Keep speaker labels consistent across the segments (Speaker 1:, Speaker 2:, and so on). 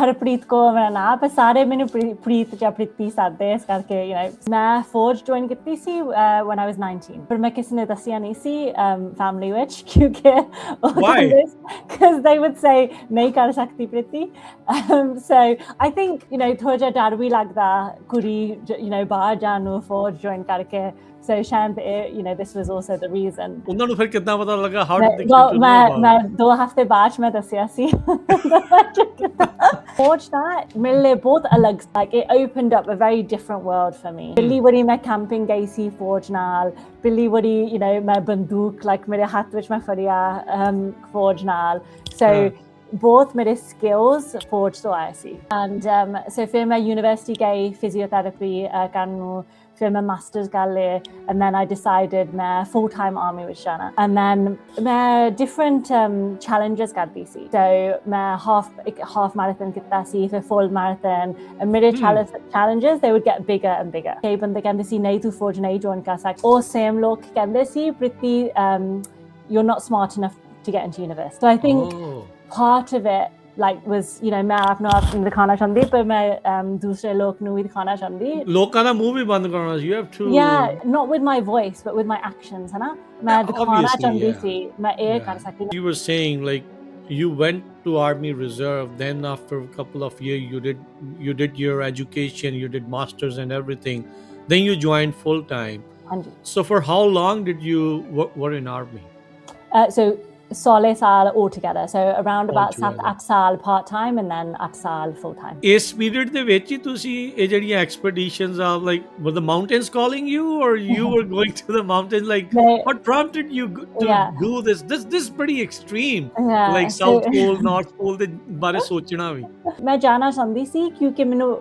Speaker 1: ਹਰਪ੍ਰੀਤ ਕੌਰ ਮੇਰਾ ਨਾਮ ਪਰ ਸਾਰੇ ਮੈਨੂੰ ਪ੍ਰੀਤ ਜਾਂ ਪ੍ਰੀਤੀ ਸਾਦੇ ਇਸ ਕਰਕੇ ਮੈਂ ਫੌਜ ਜੁਆਇਨ ਕੀਤੀ ਸੀ when I was 19 ਪਰ ਮੈਂ ਕਿਸੇ ਨੇ ਦੱਸਿਆ ਨਹੀਂ ਸੀ ਫੈਮਿਲੀ ਵਿੱਚ ਕਿਉਂਕਿ because they would say ਨਹੀਂ ਕਰ ਸਕਦੀ ਪ੍ਰੀਤੀ so I think ਥੋੜਾ ਜਿਹਾ ਡਰ ਵੀ ਲੱਗਦਾ ਕੁੜੀ ਬਾਹਰ ਜਾਣ ਨੂੰ ਫੌਜ ਜੁਆਇਨ ਕਰਕੇ so ਸ਼ਾਇਦ this was also the reason
Speaker 2: ਉਹਨਾਂ ਨੂੰ ਫਿਰ ਕਿੱਦਾਂ ਪਤਾ ਲੱਗਾ how did they get to know
Speaker 1: ਮੈਂ 2 ਹਫ਼ਤੇ ਬਾਅਦ ਮੈਂ ਦੱਸਿਆ ਸੀ ਫੌਜ ਦਾ ਮੇਰੇ ਲਈ ਬਹੁਤ ਅਲੱਗ like it opened up a very different world for me ਪਹਿਲੀ ਵਾਰੀ ਮੈਂ ਕੈਂਪਿੰਗ ਗਈ ਸੀ ਫੌਜ ਨਾਲ ਪਹਿਲੀ ਵਾਰੀ ਮੈਂ ਬੰਦੂਕ like ਮੇਰੇ ਹੱਥ ਵਿੱਚ ਮੈਂ ਫੜਿਆ ਫੌਜ ਨਾਲ so both ਮੇਰੇ skills ਫੌਜ ਤੋਂ ਆਏ ਸੀ and so ਫਿਰ ਮੈਂ ਯੂਨੀਵਰਸਿਟੀ ਗਈ ਫਿਜ਼ੀਓਥੈਰੇਪੀ ਕਰਨ ਨੂੰ ਫਿਰ ਮੈਂ ਮਾਸਟਰਸ ਕਰ ਲਿਆ and then I decided ਮੈਂ full time army ਵਿੱਚ ਜਾਣਾ and then ਮੈਂ different challenges ਕਰਦੀ ਸੀ so ਮੈਂ half marathon ਕੀਤਾ ਸੀ ਫਿਰ full marathon and ਮੇਰੇ challenges they would get bigger and bigger ਕਈ ਬੰਦੇ ਕਹਿੰਦੇ ਸੀ ਨਹੀਂ ਤੂੰ ਫੌਜ ਨਹੀਂ join ਕਰ ਸਕਦੀ ਉਹ same ਲੋਕ ਕਹਿੰਦੇ ਸੀ Preeti you're not smart enough to get into university so I think part of it like was ਮੈਂ ਆਪ ਨੂੰ ਦਿਖਾਣਾ ਚਾਹੁੰਦੀ ਪਰ ਮੈਂ ਦੂਸਰੇ ਲੋਕ ਨੂੰ ਵੀ ਦਿਖਾਣਾ ਚਾਹੁੰਦੀ
Speaker 2: ਲੋਕਾਂ ਦਾ ਮੂੰਹ ਵੀ ਬੰਦ ਕਰਨਾ ਸੀ you have to
Speaker 1: yeah not with my voice but with my actions ਹੈ ਨਾ ਮੈਂ ਦਿਖਾਣਾ ਚਾਹੁੰਦੀ ਸੀ ਮੈਂ ਇਹ ਕਰ ਸਕਦੀ
Speaker 2: you were saying like you went to army reserve then after a couple of years you did your education you did masters and everything then you joined full time so for how long did you were in army
Speaker 1: so 16 ਸਾਲ altogether so around about 7-8 ਸਾਲ part time and then 8 ਸਾਲ full time
Speaker 2: ਇਸ period ਦੇ ਵਿੱਚ ਹੀ ਤੁਸੀਂ ਇਹ ਜਿਹੜੀਆਂ expeditions are like were the mountains calling you or you were going to the mountains like what prompted you to do this is pretty extreme like south pole north pole ਦੇ ਬਾਰੇ ਸੋਚਣਾ ਵੀ
Speaker 1: ਮੈਂ ਜਾਣਾ ਚਾਹੁੰਦੀ ਸੀ ਕਿਉਂਕਿ ਮੈਨੂੰ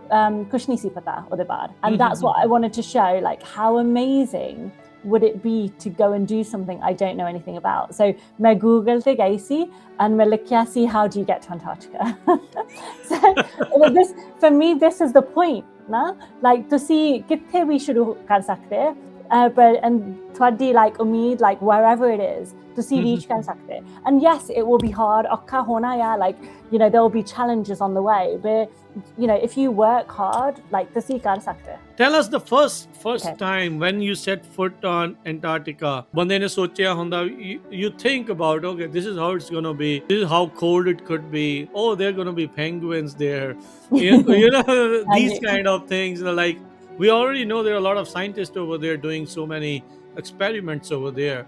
Speaker 1: ਕੁਝ ਨਹੀਂ ਸੀ ਪਤਾ ਉਹਦੇ ਬਾਰੇ and that's what I wanted to show like how amazing would it be to go and do something I don't know anything about so मैं Google ਤੇ ਗਈ ਸੀ and ਮੈਂ ਲਿਖਿਆ ਸੀ how do you get to Antarctica so this for me this is the point ਨਾ like ਤੁਸੀਂ ਕਿੱਥੇ ਵੀ ਸ਼ੁਰੂ ਕਰ ਸਕਦੇ but and ਤੁਹਾਡੀ like ਉਮੀਦ like wherever it is ਤੁਸੀਂ reach ਕਰ ਸਕਦੇ and yes it will be hard ਔਖਾ ਹੋਣਾ like there will be challenges on the way but if you work hard like ਤੁਸੀਂ ਕਰ ਸਕਦੇ
Speaker 2: tell us the first time when you set foot on Antarctica ਬੰਦੇ ਨੇ ਸੋਚਿਆ ਹੁੰਦਾ you think about okay this is how it's going to be this is how cold it could be oh there are going to be penguins there you know these kind of things like we already know there are a lot of scientists over there doing so many experiments over there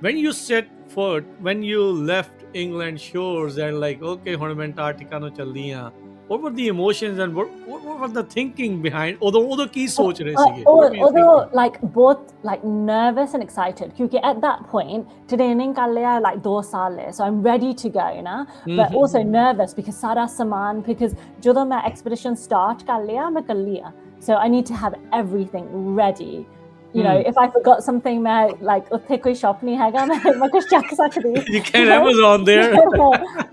Speaker 2: when you set foot when you left England shores and like okay ਹੁਣ ਮੈਂ Antarctica ਨੂੰ ਚੱਲਦੀ ਆ what were the emotions and what were the thinking behind although ਕੀ ਸੋਚ ਰਹੇ ਸੀਗੇ
Speaker 1: although like both like nervous and excited because at that point training ਕਰ ਲਿਆ like 2 ਸਾਲ ਲੈ so I'm ready to go but also nervous because ਸਾਰਾ ਸਮਾਨ because ਜਦੋਂ ਮੈਂ expedition start ਕਰ ਲਿਆ ਮੈਂ ਕੱਲੀ ਆ so I need to have everything ready if I forgot something ਮੈਂ like ਉੱਥੇ ਕੋਈ shop ਨਹੀਂ ਹੈਗਾ ਮੈਂ ਕੁਝ ਚੱਕ ਸਕਦੀ
Speaker 2: you can't Amazon there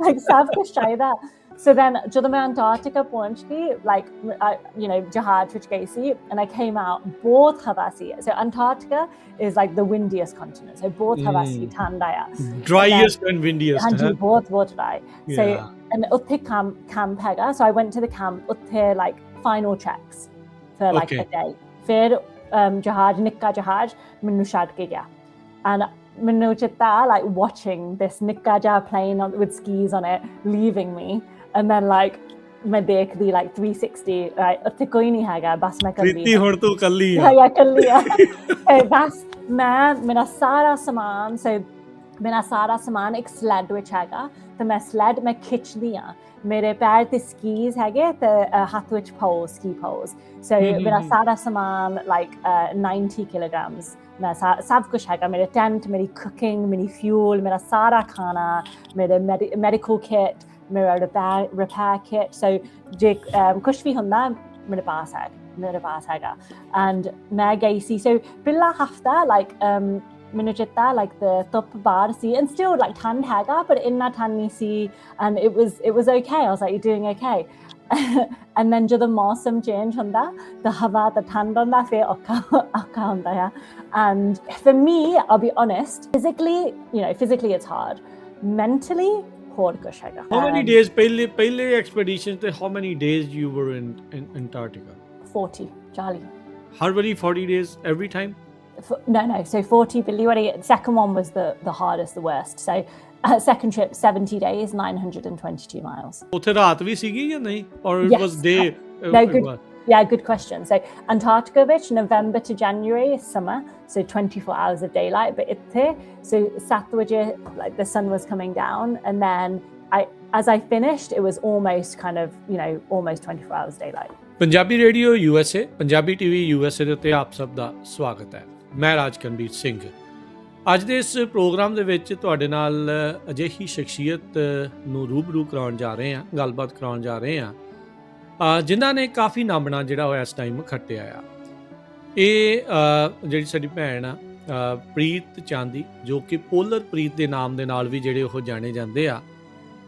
Speaker 1: like ਸਭ ਕੁਝ ਚਾਹੀਦਾ so then ਜਦੋਂ ਮੈਂ Antarctica ਪਹੁੰਚ ਗਈ like ਜਹਾਜ਼ ਵਿੱਚ ਗਈ ਸੀ and I came out ਬਹੁਤ ਹਵਾ ਸੀ so Antarctica is like the windiest continent so ਬਹੁਤ ਹਵਾ ਸੀ ਠੰਡ ਆਇਆ
Speaker 2: driest and windiest
Speaker 1: ਹਾਂਜੀ ਬਹੁਤ dry so and ਉੱਥੇ camp ਹੈਗਾ so I went to the camp ਉੱਥੇ like final checks for like a day ਫਿਰ ਜਹਾਜ਼ ਨਿੱਕਾ ਜਹਾਜ਼ ਮੈਨੂੰ ਛੱਡ ਕੇ ਗਿਆ and ਮੈਨੂੰ ਚਿੱਤਾ like watching this ਨਿੱਕਾ ਜਿਹਾ plane with skis on it leaving me and then like ਮੈਂ ਦੇਖਦੀ like 360 right ਉੱਥੇ ਕੋਈ ਨਹੀਂ ਹੈਗਾ ਬਸ ਮੈਂ ਕੱਲੀ
Speaker 2: ਪ੍ਰੀਤੀ ਹੁਣ ਤੂੰ ਕੱਲੀ
Speaker 1: ਆ ਕੱਲੀ ਆ ਬਸ ਮੇਰਾ ਸਾਰਾ ਸਮਾਨ ਇੱਕ sled ਵਿੱਚ ਹੈਗਾ ਤੇ ਮੈਂ sled ਮੈਂ ਖਿੱਚਦੀ ਆ ਮੇਰੇ ਪੈਰ ਤੇ skis ਹੈਗੇ ਤੇ ਹੱਥ ਵਿੱਚ poles ski poles so ਮੇਰਾ ਸਾਰਾ ਸਮਾਨ like 90 kilograms ਮੈਂ ਸਭ ਕੁਛ ਹੈਗਾ ਮੇਰੇ ਟੈਂਟ ਮੇਰੀ cooking ਮੇਰੀ fuel ਮੇਰਾ ਸਾਰਾ ਖਾਣਾ ਮੇਰੇ medical kit ਮੇਰਾ repair kit so ਜੇ ਕੁਛ ਵੀ ਹੁੰਦਾ ਮੇਰੇ ਪਾਸ ਹੈਗਾ and ਮੈਂ ਗਈ ਸੀ so ਪਹਿਲਾ ਹਫਤਾ like ਮੈਨੂੰ ਚਿੱਤਾ like the ਧੁੱਪ ਬਾਹਰ ਸੀ and still like ਠੰਡ ਹੈਗਾ but ਇੰਨਾ ਠੰਡ ਨਹੀਂ ਸੀ and it was okay I was like you're doing okay and then ਜਦੋਂ ਮੌਸਮ change ਹੁੰਦਾ the ਹਵਾ ਤੇ ਠੰਡ ਹੁੰਦਾ ਫਿਰ ਔਖਾ ਹੁੰਦਾ ਹੈ and for me I'll be honest physically it's hard mentally ਹੋਰ ਕੁਛ ਹੈਗਾ।
Speaker 2: How many days ਪਹਿਲੇ expedition ਤੇ how many days you were in Antarctica?
Speaker 1: 40
Speaker 2: ਹਰ ਵਾਰੀ 40 days every time?
Speaker 1: No, so 40 Billiwari. Second one was the hardest, the worst. So second trip 70 days, 922 miles.
Speaker 2: ਉੱਥੇ ਰਾਤ ਵੀ ਸੀਗੀ ਜਾਂ ਨਹੀਂ? Or it
Speaker 1: Yes.
Speaker 2: was day?
Speaker 1: No, good. Yeah, good question. So Antarctica, which November to January is summer, so 24 hours of daylight. But it's so Satwaja, like the sun was coming down, and then as I finished, it was almost kind of almost 24 hours daylight.
Speaker 2: Punjabi radio USA, Punjabi TV USA ਦੇ ਉੱਤੇ ਆਪ ਸਭ ਦਾ ਸਵਾਗਤ ਹੈ। ਮੈਂ ਰਾਜਕਨਵੀਰ ਸਿੰਘ। ਅੱਜ ਦੇ ਇਸ ਪ੍ਰੋਗਰਾਮ ਦੇ ਵਿੱਚ ਤੁਹਾਡੇ ਨਾਲ ਅਜਿਹੀ ਸ਼ਖਸੀਅਤ ਨੂੰ ਰੂਬਰੂ ਕਰਾਉਣ ਜਾ ਰਹੇ ਹਾਂ, ਗੱਲਬਾਤ ਕਰਾਉਣ ਜਾ ਰਹੇ ਹਾਂ, ਜਿਨ੍ਹਾਂ ਨੇ ਕਾਫੀ ਨਾਮਣਾ ਜਿਹੜਾ ਉਹ ਇਸ ਟਾਈਮ ਖੱਟਿਆ ਆ। ਇਹ ਜਿਹੜੀ ਸਾਡੀ ਭੈਣ ਆ ਪ੍ਰੀਤ ਚਾਂਦੀ, ਜੋ ਕਿ ਪੋਲਰ ਪ੍ਰੀਤ ਦੇ ਨਾਮ ਦੇ ਨਾਲ ਵੀ ਜਿਹੜੇ ਉਹ ਜਾਣੇ ਜਾਂਦੇ ਆ,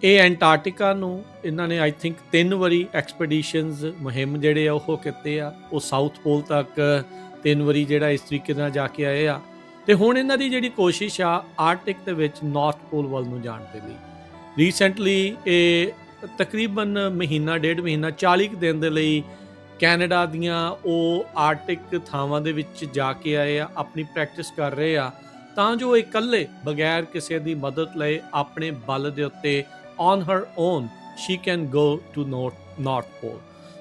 Speaker 2: ਇਹ ਐਂਟਾਰਕਟਿਕਾ ਨੂੰ ਇਹਨਾਂ ਨੇ ਆਈ ਥਿੰਕ 3 ਵਾਰੀ ਐਕਸਪੀਡੀਸ਼ਨਸ ਮੁਹਿੰਮ ਜਿਹੜੇ ਆ ਉਹ ਕੀਤੇ ਆ। ਉਹ ਸਾਊਥ ਪੋਲ ਤੱਕ 3 ਵਾਰੀ ਜਿਹੜਾ ਇਸ ਤਰੀਕੇ ਨਾਲ ਜਾ ਕੇ ਆਏ ਆ, ਤੇ ਹੁਣ ਇਹਨਾਂ ਦੀ ਜਿਹੜੀ ਕੋਸ਼ਿਸ਼ ਆ ਆਰਟਿਕ ਦੇ ਵਿੱਚ ਨਾਰਥ ਪੋਲ ਵੱਲ ਨੂੰ ਜਾਣ ਦੇ ਲਈ। ਰੀਸੈਂਟਲੀ ਇਹ ਤਕਰੀਬਨ ਮਹੀਨਾ ਡੇਢ ਮਹੀਨਾ 40 ਦਿਨ ਦੇ ਲਈ ਕੈਨੇਡਾ ਦੀਆਂ ਉਹ ਆਰਟਿਕ ਥਾਵਾਂ ਦੇ ਵਿੱਚ ਜਾ ਕੇ ਆਏ ਆ, ਆਪਣੀ ਪ੍ਰੈਕਟਿਸ ਕਰ ਰਹੇ ਆ, ਤਾਂ ਜੋ ਇਕੱਲੇ ਬਗੈਰ ਕਿਸੇ ਦੀ ਮਦਦ ਲਏ ਆਪਣੇ ਬਲ ਦੇ ਉੱਤੇ on her own she can go to north pole.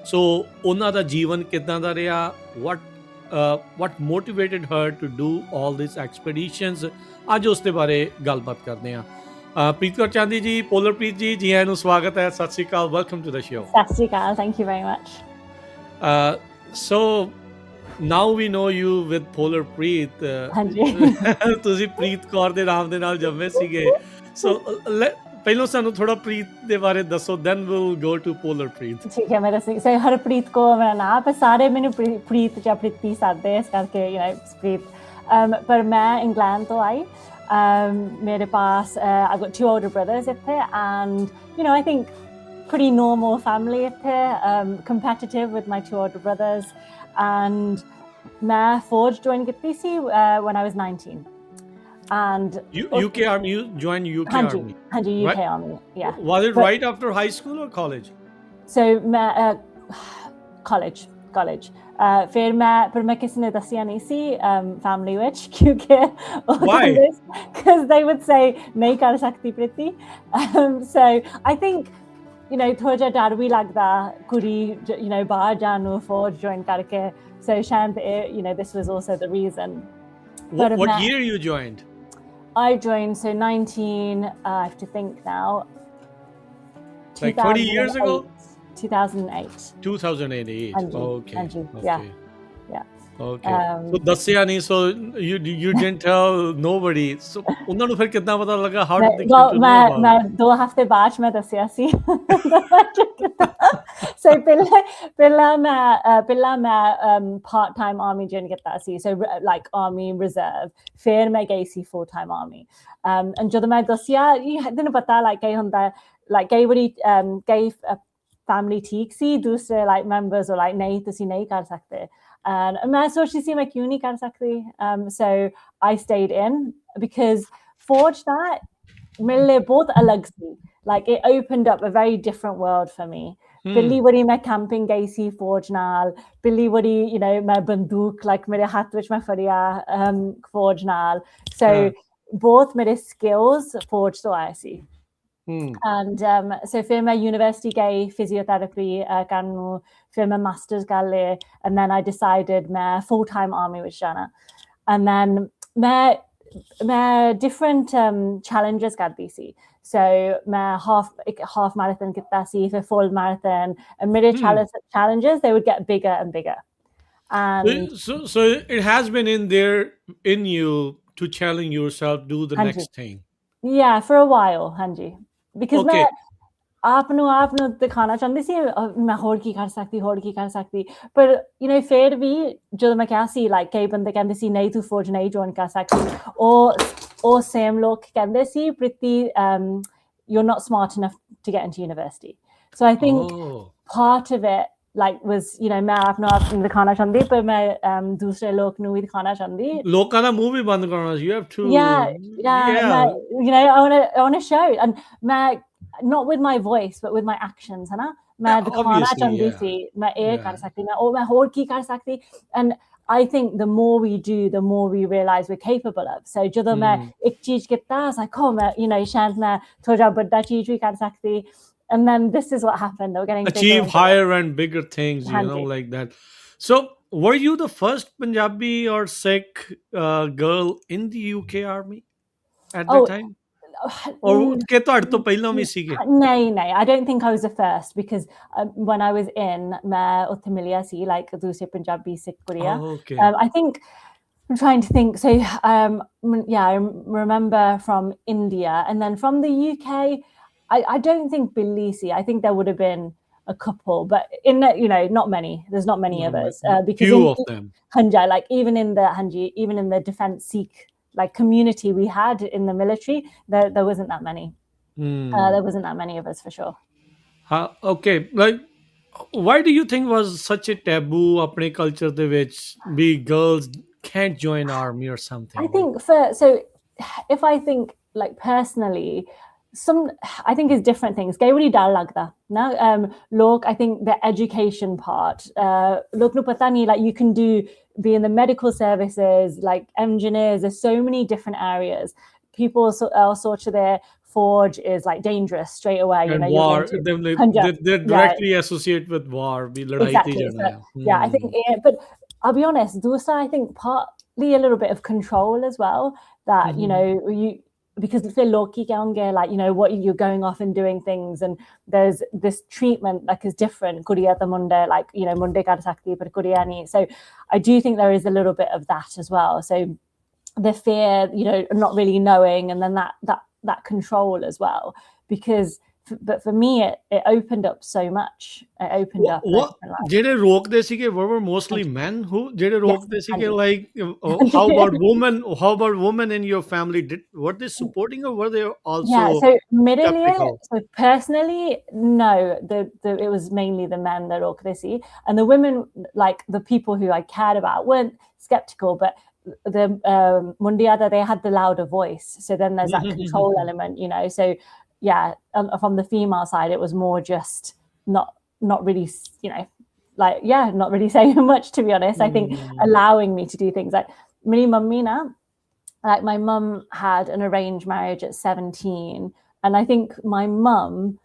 Speaker 2: So ਉਹਨਾਂ ਦਾ ਜੀਵਨ ਕਿੱਦਾਂ ਦਾ ਰਿਹਾ, what motivated her to do all these expeditions, ਅੱਜ ਉਸ ਦੇ ਬਾਰੇ ਗੱਲਬਾਤ ਕਰਦੇ ਹਾਂ। ਪ੍ਰੀਤ ਕੌਰ ਚਾਂਦੀ ਜੀ, ਪੋਲਰ ਪ੍ਰੀਤ ਜੀ, ਜੀ ਆਇਆਂ ਨੂੰ ਸਵਾਗਤ ਹੈ। ਸਤਿ ਸ਼੍ਰੀ ਅਕਾਲ, ਵੈਲਕਮ ਟੂ ਦ ਸ਼ੋ।
Speaker 1: ਸਤਿ ਸ਼੍ਰੀ ਅਕਾਲ, thank you very much.
Speaker 2: So now we know you with Polar Preet.
Speaker 1: ਹਾਂਜੀ।
Speaker 2: ਤੁਸੀਂ ਪ੍ਰੀਤ ਕੌਰ ਦੇ ਨਾਮ ਦੇ ਨਾਲ ਜੰਮੇ ਸੀਗੇ। So ਪਹਿਲਾਂ ਸਾਨੂੰ ਥੋੜਾ ਪ੍ਰੀਤ ਦੇ ਬਾਰੇ ਦੱਸੋ, then we'll go to Polar Preet.
Speaker 1: ਠੀਕ ਹੈ, ਮੇਰਾ ਸੋ ਹਰਪ੍ਰੀਤ ਕੌਰ ਮੇਰਾ ਨਾਮ, ਪਰ ਸਾਰੇ ਮੈਨੂੰ ਪ੍ਰੀਤ ਜਾਂ ਪ੍ਰੀਤੀ ਸੱਦਦੇ, ਇਸ ਕਰਕੇ ਪ੍ਰੀਤ। ਪਰ ਮੈਂ ਇੰਗਲੈਂਡ ਤੋਂ ਆਈ। ਮੇਰੇ ਪਾਸ I've got 2 older brothers ਇੱਥੇ, and I think pretty normal family ਇੱਥੇ, competitive with my 2 older brothers, and ਮੈਂ ਫੌਜ join ਕੀਤੀ ਸੀ when I was 19. And
Speaker 2: UK Army, you joined UK Army?
Speaker 1: Hanji, UK Army, yeah.
Speaker 2: Was it right after high school or college?
Speaker 1: So college. ਫਿਰ ਮੈਂ ਕਿਸੇ ਨੇ ਦੱਸਿਆ ਨਹੀਂ ਸੀ family ਵਿੱਚ, ਕਿਉਂਕਿ
Speaker 2: Why?
Speaker 1: Because they would say ਨਹੀਂ ਕਰ ਸਕਦੀ ਪ੍ਰੀਤੀ। So I think ਥੋੜਾ ਜਿਹਾ ਡਰ ਵੀ ਲੱਗਦਾ ਕੁੜੀ ਬਾਹਰ ਜਾਣ ਨੂੰ, ਫੌਜ join ਕਰਕੇ। So ਸ਼ਾਇਦ this was also the reason.
Speaker 2: What year you joined?
Speaker 1: I joined, so 19, I have to think now.
Speaker 2: Like 20 years ago?
Speaker 1: 2008.
Speaker 2: 2008.
Speaker 1: Anji,
Speaker 2: Okay.
Speaker 1: Anji,
Speaker 2: Okay.
Speaker 1: Yeah.
Speaker 2: Okay. So ਦੱਸਿਆ ਨਹੀਂ, so you didn't tell nobody. So ਉਹਨਾਂ ਨੂੰ ਫਿਰ ਕਿੱਦਾਂ ਪਤਾ ਲੱਗਾ? How did they get to know about it?
Speaker 1: ਮੈਂ 2 ਹਫ਼ਤੇ ਬਾਅਦ ਮੈਂ ਦੱਸਿਆ ਸੀ। So ਪਹਿਲਾਂ ਮੈਂ part time army join ਕੀਤਾ ਸੀ, so like army reserve, ਫਿਰ ਮੈਂ ਗਈ ਸੀ full time army, and ਜਦੋਂ ਮੈਂ ਦੱਸਿਆ ਤੈਨੂੰ ਪਤਾ like ਕੀ ਹੁੰਦਾ, like ਕਈ ਵਾਰੀ ਕਈ family ਠੀਕ ਸੀ, ਦੂਸਰੇ like members or like ਨਹੀਂ, ਤੁਸੀਂ ਨਹੀਂ ਕਰ ਸਕਦੇ, and ਮੈਂ ਸੋਚੀ ਸੀ ਮੈਂ ਕਿਉਂ ਨਹੀਂ ਕਰ ਸਕਦੀ, so I stayed in because ਫੌਜ ਦਾ ਮੇਰੇ ਲਈ ਬਹੁਤ ਅਲੱਗ ਸੀ, like it opened up a very different world for me. ਪਹਿਲੀ ਵਾਰੀ ਮੈਂ ਕੈਂਪਿੰਗ ਗਈ ਸੀ ਫੌਜ ਨਾਲ, ਪਹਿਲੀ ਵਾਰੀ ਮੈਂ ਬੰਦੂਕ like ਮੇਰੇ ਹੱਥ ਵਿੱਚ ਮੈਂ ਫੜਿਆ ਫੌਜ ਨਾਲ, so ਬਹੁਤ ਮੇਰੇ skills ਫੌਜ ਤੋਂ ਆਏ ਸੀ। And so ਫਿਰ ਮੈਂ ਯੂਨੀਵਰਸਿਟੀ ਗਈ ਫਿਜ਼ੀਓਥੈਰੇਪੀ ਕਰਨ ਨੂੰ, ਫਿਰ ਮੈਂ ਮਾਸਟਰਸ ਕਰ ਲਏ, and then I decided ਮੈਂ full time army ਵਿੱਚ ਜਾਣਾ, and then ਮੈਂ different challenges ਕਰਦੀ ਸੀ, so ਮੈਂ half marathon ਕੀਤਾ ਸੀ, ਫਿਰ full marathon, and ਮੇਰੇ challenges they would get bigger and bigger, and
Speaker 2: so it has been in you to challenge yourself, do the next thing.
Speaker 1: Yeah, for a while, ਹਾਂਜੀ, because ਮੈਂ ਆਪ ਨੂੰ ਦਿਖਾਣਾ ਚਾਹੁੰਦੀ ਸੀ ਮੈਂ ਹੋਰ ਕੀ ਕਰ ਸਕਦੀ, ਪਰ ਫਿਰ ਵੀ ਜਦੋਂ ਮੈਂ ਕਿਹਾ ਸੀ like ਕਈ ਬੰਦੇ ਕਹਿੰਦੇ ਸੀ ਨਹੀਂ ਤੂੰ ਫੌਜ ਨਹੀਂ join ਕਰ ਸਕਦੀ, ਉਹ same ਲੋਕ ਕਹਿੰਦੇ ਸੀ Preeti you're not smart enough to get into university, so I think part of it like was ਮੈਂ ਆਪ ਨੂੰ ਦਿਖਾਣਾ ਚਾਹੁੰਦੀ, ਪਰ ਮੈਂ ਦੂਸਰੇ ਲੋਕ ਨੂੰ ਵੀ ਦਿਖਾਣਾ ਚਾਹੁੰਦੀ,
Speaker 2: ਲੋਕਾਂ ਦਾ ਮੂੰਹ ਵੀ ਬੰਦ ਕਰਾਉਣਾ ਸੀ, you have to
Speaker 1: yeah I want to show, and ਮੈਂ not with my voice but with my actions, है ना?
Speaker 2: Yeah,
Speaker 1: मैं दिखाना
Speaker 2: obviously,
Speaker 1: चाहती
Speaker 2: yeah,
Speaker 1: थी, मैं ये कर
Speaker 2: yeah.
Speaker 1: सकती, मैं और मैं और की कर सकती, and I think the more we do, the more we realize we're capable of. So ਜਦੋਂ ਮੈਂ ਇੱਕ ਚੀਜ਼ ਕੀਤਾ, I was like, oh, मैं, you know, शायद मैं थोड़ा बड़ा चीज भी कर सकती, and then this is what happened. They were getting bigger
Speaker 2: Achieve
Speaker 1: and bigger.
Speaker 2: higher and bigger things,
Speaker 1: हाँ जी.
Speaker 2: like that. So, were you the first Punjabi or Sikh girl in the UK Army at that
Speaker 1: Oh,
Speaker 2: time? Or
Speaker 1: mm,
Speaker 2: ਕਿ ਤੁਹਾਡੇ ਤੋਂ ਪਹਿਲਾਂ ਵੀ ਸੀਗੇ?
Speaker 1: no, I don't think I was the first, because when I was in, मैं ਉੱਥੇ ਮਿਲਿਆ ਸੀ, like दूसरे Punjabi Sikh ਕੁੜੀਆਂ.
Speaker 2: Oh, okay.
Speaker 1: I think I'm trying to think. So, yeah, I remember from India, and then from the UK, I don't think Belize. I think there would have been a couple, but in not many. There's not many of us, because
Speaker 2: Few
Speaker 1: in
Speaker 2: of them.
Speaker 1: Hanjai, like even in the defense Sikh like community we had in the military, there wasn't that many. There wasn't that many of us for sure.
Speaker 2: Okay, like, why do you think was such a taboo apne culture ਦੇ ਵਿੱਚ be girls can't join army or something?
Speaker 1: I think if I think like personally, I think it's different things. Kei wari dar lagda na log. I think the education part. Log nu pata nahi, like you can be in the medical services, like engineers. There's so many different areas. People all sorts of their forge is like dangerous straight away.
Speaker 2: And
Speaker 1: You're
Speaker 2: war,
Speaker 1: going to
Speaker 2: they're
Speaker 1: yeah,
Speaker 2: directly associated with war. Be ladai thi
Speaker 1: exactly.
Speaker 2: jana
Speaker 1: So,
Speaker 2: hai.
Speaker 1: yeah, I think, but I'll be honest, Dursa, I think partly a little bit of control as well, that, you know, because if you're low-key, like, you know, what you're going off and doing things, and there's this treatment like is different. Kuriya the Monday, like, you know, Monday kar sakti, but Kuriya nahi. So I do think there is a little bit of that as well. So the fear, you know, not really knowing, and then that control as well, because but for me it opened up so much. It opened up a
Speaker 2: What
Speaker 1: different life.
Speaker 2: ਜਿਹੜੇ ਰੋਕਦੇ ਸੀਗੇ were mostly men who ਜਿਹੜੇ
Speaker 1: Yes,
Speaker 2: ਰੋਕਦੇ ਸੀਗੇ,
Speaker 1: Andy.
Speaker 2: like how about women? How about women in your family? Were they supporting, or were they also
Speaker 1: Yeah, so middle year,
Speaker 2: skeptical?
Speaker 1: so personally, no, it was mainly the men that were crazy, and the women, like the people who I cared about, weren't skeptical, but the Mundiada, they had the louder voice, so then there's that control element, you know. So yeah, from the female side, it was more just not really, you know, like, yeah, not really saying much, to be honest. I think allowing me to do things like mini mummy now. Like my mum had an arranged marriage at 17, and I think my mum,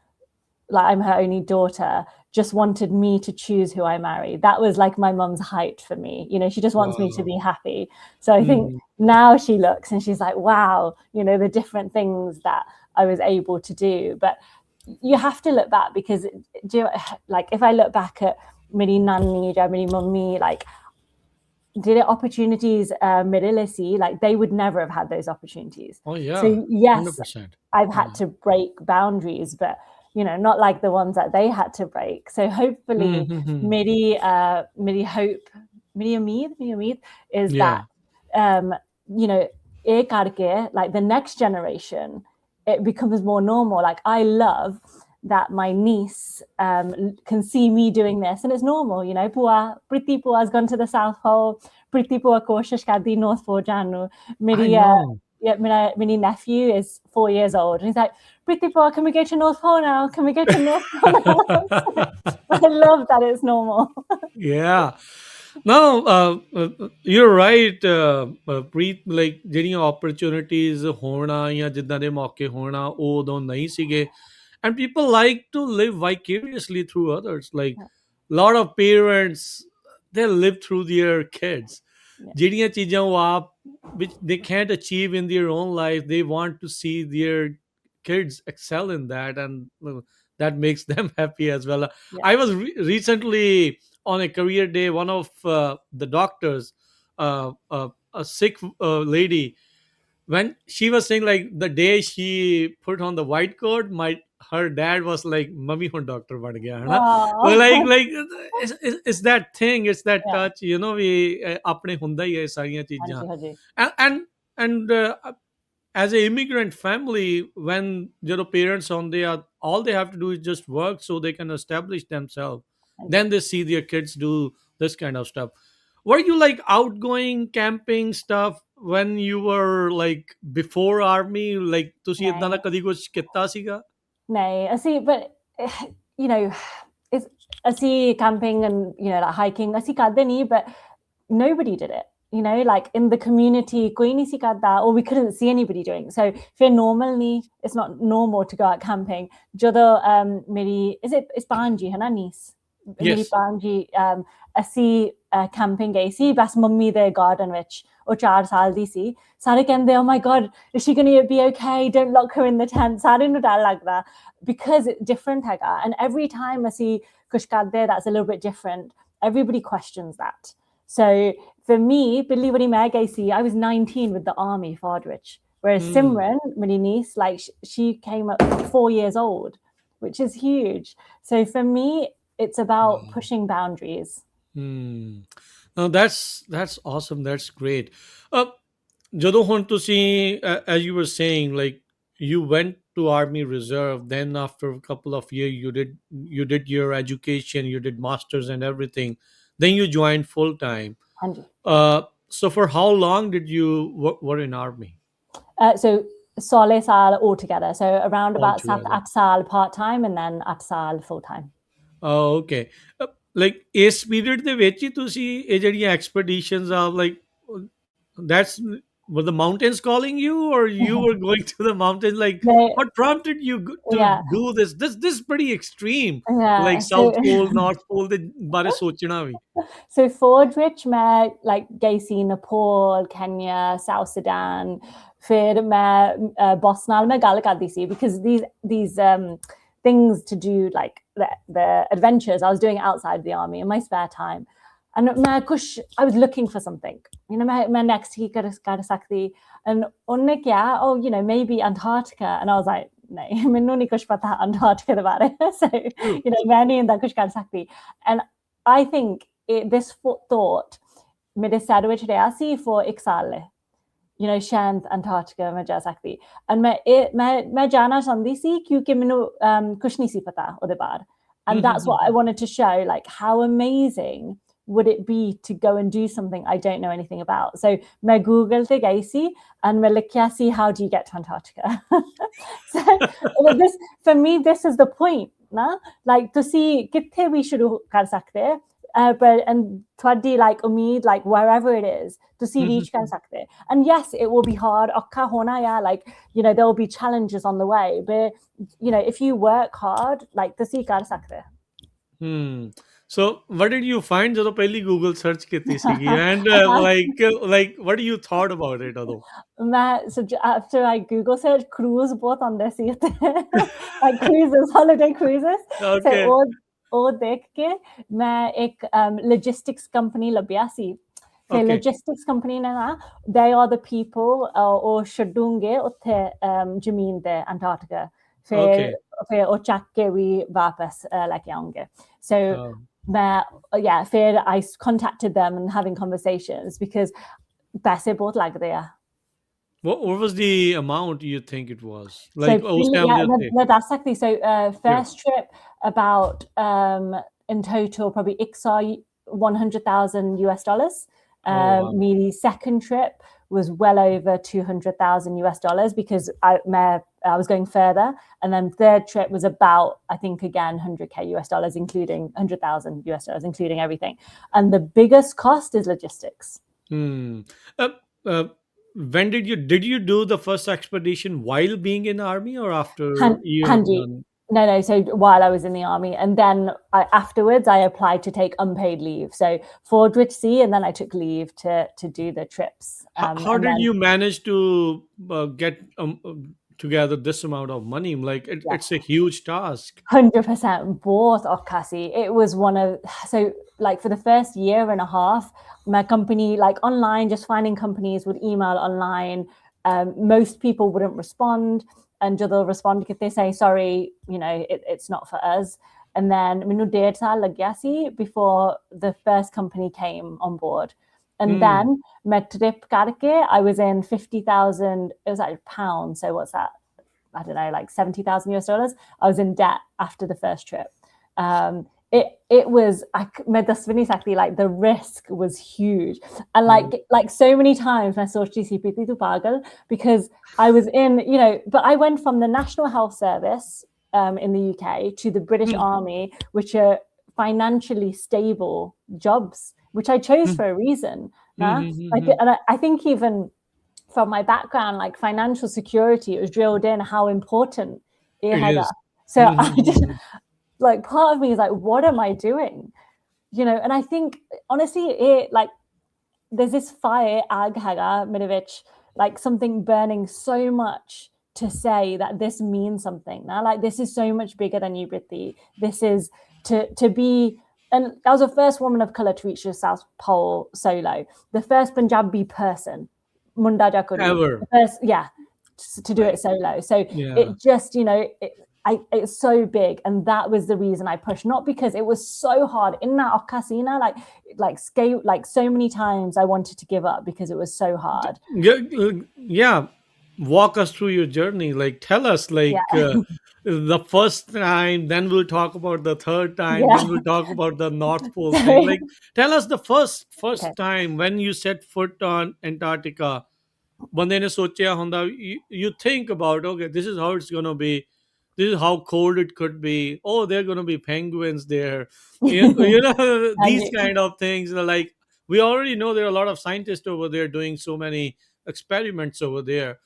Speaker 1: like I'm her only daughter, just wanted me to choose who I marry. That was like my mum's height for me. You know, she just wants me to be happy. So I think now she looks and she's like, wow, you know, the different things that I was able to do. But you have to look back, because like if I look back at many nanny, many mummy, like did it opportunities literacy, like they would never have had those opportunities.
Speaker 2: Oh yeah.
Speaker 1: So yes,
Speaker 2: 100%.
Speaker 1: I've had to break boundaries, but you know, not like the ones that they had to break. So hopefully many hope, many umeed is that you know, like the next generation, it becomes more normal. Like I love that my niece can see me doing this, and it's normal, you know. Priti Pua has gone to the South Pole. Priti Pua koshish kardi North Pole janu. Mini nephew is 4 years old, and he's like, Priti Pua, can we go to North Pole now? Can we go to North Pole now? I love that it's normal.
Speaker 2: Yeah. No, you're right, Preet, like ਜਿਹੜੀਆਂ opportunities ਹੋਣਾ ਜਾਂ ਜਿੱਦਾਂ ਦੇ ਮੌਕੇ ਹੋਣਾ ਉਹ ਉਦੋਂ ਨਹੀਂ ਸੀਗੇ, and people like to live vicariously through others. Like a lot of parents, they live through their kids. ਜਿਹੜੀਆਂ ਚੀਜ਼ਾਂ ਉਹ ਆਪ which they can't achieve in their own life, they want to see their kids excel in that, and that makes them happy as well. I was recently on a career day. One of the doctors, a sick lady, when she was saying like the day she put on the white coat, her dad was like, "Mummy, hun doctor ban gaya," hai na? Like it's that thing, it's that touch, you know. We apne hunda hi hai sariyan cheejan, and as an immigrant family, when your parents all they have to do is just work so they can establish themselves. Then they see their kids do this kind of stuff. Were you like outgoing camping stuff when you were like before army? Like ਤੁਸੀਂ ਇਦਾਂ ਦਾ ਕਦੀ ਕੁਝ ਕੀਤਾ ਸੀਗਾ?
Speaker 1: No, I see, but you know, it's I see camping and like hiking. I see karte nahi, but nobody did it. Like in the community, koi nahi si karta, or we couldn't see anybody doing. So if normal nahi, it's not normal to go out camping. Jado meri it's Panji, hai na niece. Meri
Speaker 2: Yes.
Speaker 1: Panji ਅਸੀਂ camping ਗਈ ਸੀ ਬਸ mummy ਦੇ garden ਵਿੱਚ ਉਹ 4 ਸਾਲ ਦੀ ਸੀ ਸਾਰੇ ਕਹਿੰਦੇ oh my god is she going to be okay don't lock her in the tent ਸਾਰੇ ਨੂੰ ਡਰ ਲੱਗਦਾ because it's different ਹੈਗਾ and every time ਅਸੀਂ ਕੁਛ ਕਰਦੇ that's a little bit different everybody questions that so for me Billy when ਮੈਂ ਗਈ ਸੀ I was 19 with the army Fordwich whereas Simran my niece like she came up 4 years old which is huge so for me it's about pushing boundaries.
Speaker 2: No, that's awesome. That's great. ਜਦੋਂ ਹੁਣ ਤੁਸੀਂ, as you were saying, like you went to Army Reserve, then after a couple of years you did your education, you did masters and everything, then you joined full time.
Speaker 1: Hanji.
Speaker 2: So for how long did you were in Army?
Speaker 1: So 16 saal altogether. So around about
Speaker 2: Altogether.
Speaker 1: 7 saal part time and then 8 saal full time.
Speaker 2: Oh, okay. Like ਇਸ period ਦੇ ਵਿੱਚ ਹੀ ਤੁਸੀਂ ਇਹ ਜਿਹੜੀਆਂ expeditions are like that's were the mountains calling you or you were going to the mountains like what prompted you to do this is pretty extreme like South Pole North Pole ਦੇ ਬਾਰੇ ਸੋਚਣਾ ਵੀ
Speaker 1: so Fordwich ਮੈਂ like ਗਈ ਸੀ Nepal Kenya South Sudan ਫਿਰ ਮੈਂ boss ਨਾਲ ਮੈਂ ਗੱਲ ਕਰਦੀ ਸੀ because these things to do like the adventures I was doing outside the army in my spare time and I was looking for something my next he kar sakti and unne kya oh maybe Antarctica and I was like no mainu nahi kuch pata Antarctica de bare so main nahi inda kuch kar sakti and I think this thought mere sar vich reha si for 1 saal शांत Antarctica में जा सकती and मैं जाना चाहती सी क्योंकि मैंने कुछ नहीं सी पता उधर बार and that's what I wanted to show like how amazing would it be to go and do something I don't know anything about so मैं Google te gayi si and मैं लिखा सी how do you get to Antarctica so this for me this is the point na like to see कित्थे भी शुरू कर सकते but and thwadi like umeed like wherever it is to see reach kar sakte and yes it will be hard akka hona ya like there will be challenges on the way but if you work hard like to see kar sakte
Speaker 2: so what did you find jado pehli Google search kiti sigi and like what do you thought about it ado
Speaker 1: so after I Google search cruise both on this like cruises holiday cruises
Speaker 2: okay
Speaker 1: so ਉਹ ਦੇਖ ਕੇ ਮੈਂ ਇੱਕ logistics company ਲੱਭਿਆ ਸੀ ਤੇ logistics company ਨੇ ਨਾ they are the people ਉਹ ਛੱਡੂਗੇ ਉੱਥੇ ਜ਼ਮੀਨ ਤੇ Antarctica ਫਿਰ ਉਹ ਚੱਕ ਕੇ ਵੀ ਵਾਪਸ ਲੈ ਕੇ ਆਉਂਗੇ so ਫਿਰ I contacted them and having conversations because ਪੈਸੇ ਬਹੁਤ ਲੱਗਦੇ ਆ
Speaker 2: What was the amount you think it was? Like,
Speaker 1: that's exactly so. First trip about in total probably $100,000 US. The second trip was well over $200,000 US because I was going further, and then third trip was about I think again $100K US, including $100,000 US, including everything. And the biggest cost is logistics.
Speaker 2: When did you do the first expedition while being in the army or after you had done?
Speaker 1: No, so while I was in the army and then afterwards I applied to take unpaid leave so Fordwich Sea and then I took leave to do the trips.
Speaker 2: How did you manage to get together this amount of money like it's a huge task
Speaker 1: 100% both Okasi it was one of so like for the first year and a half my company like online just finding companies would email online most people wouldn't respond and they'll respond if they say sorry it's not for us and then minu 1.5 saal lag gaya si before the first company came on board and then my trip karke I was in 50,000 it was like pounds so what's that I don't know like $70,000 US I was in debt after the first trip it was like the risk was huge and like so many times I saw CPT to pagal because I was in but I went from the National Health Service in the UK to the British Army, which are financially stable jobs, which I chose for a reason. And I think even from my background, like financial security, it was drilled in how important it had. So I just like part of me is like, what am I doing? And I think honestly, it like there's this fire ag haga Mirovich, like something burning so much to say that this means something. Now, like this is so much bigger than you, Britti. This is to be, and I was the first woman of color to reach the South Pole solo, the first Punjabi person, Munda Jakuri,
Speaker 2: Ever.
Speaker 1: first, to do it solo. So it just, it's so big, and that was the reason I pushed. Not because it was so hard in that Okasina, like scale, like so many times I wanted to give up because it was so hard.
Speaker 2: Yeah. Walk us through your journey. Like, tell us, like, the first time, then we'll talk about the third time, then we'll talk about the North Pole thing. Like, tell us the first time when you set foot on Antarctica. ਬੰਦੇ ਨੇ ਸੋਚਿਆ ਹੁੰਦਾ, you think about, okay, this is how it's going to be, this is how cold it could be, oh, there are going to be penguins there, these kind of things. Like, we already know there are a lot of scientists over there doing so many experiments over there.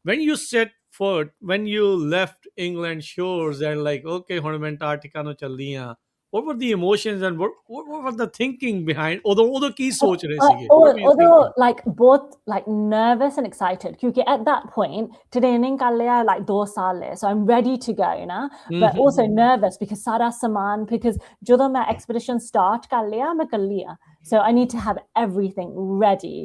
Speaker 2: When you set foot, when you left England shores and like, okay, ਹੁਣ ਮੈਂ Antarctica ਨੂੰ ਚੱਲੀ ਆਂ, what were the emotions and what was the thinking behind? Although ਕੀ ਸੋਚ ਰਹੇ ਸੀਗੇ?
Speaker 1: Although like both like nervous and excited, because at that point training ਕਰ ਲਿਆ like 2 ਸਾਲ ਹੈ, so I'm ready to go na, but also nervous because ਸਾਰਾ ਸਮਾਨ, because ਜਦੋਂ ਮੈਂ expedition start ਕਰ ਲਿਆ ਮੈਂ ਕੱਲੀ ਆ, so I need to have everything ready.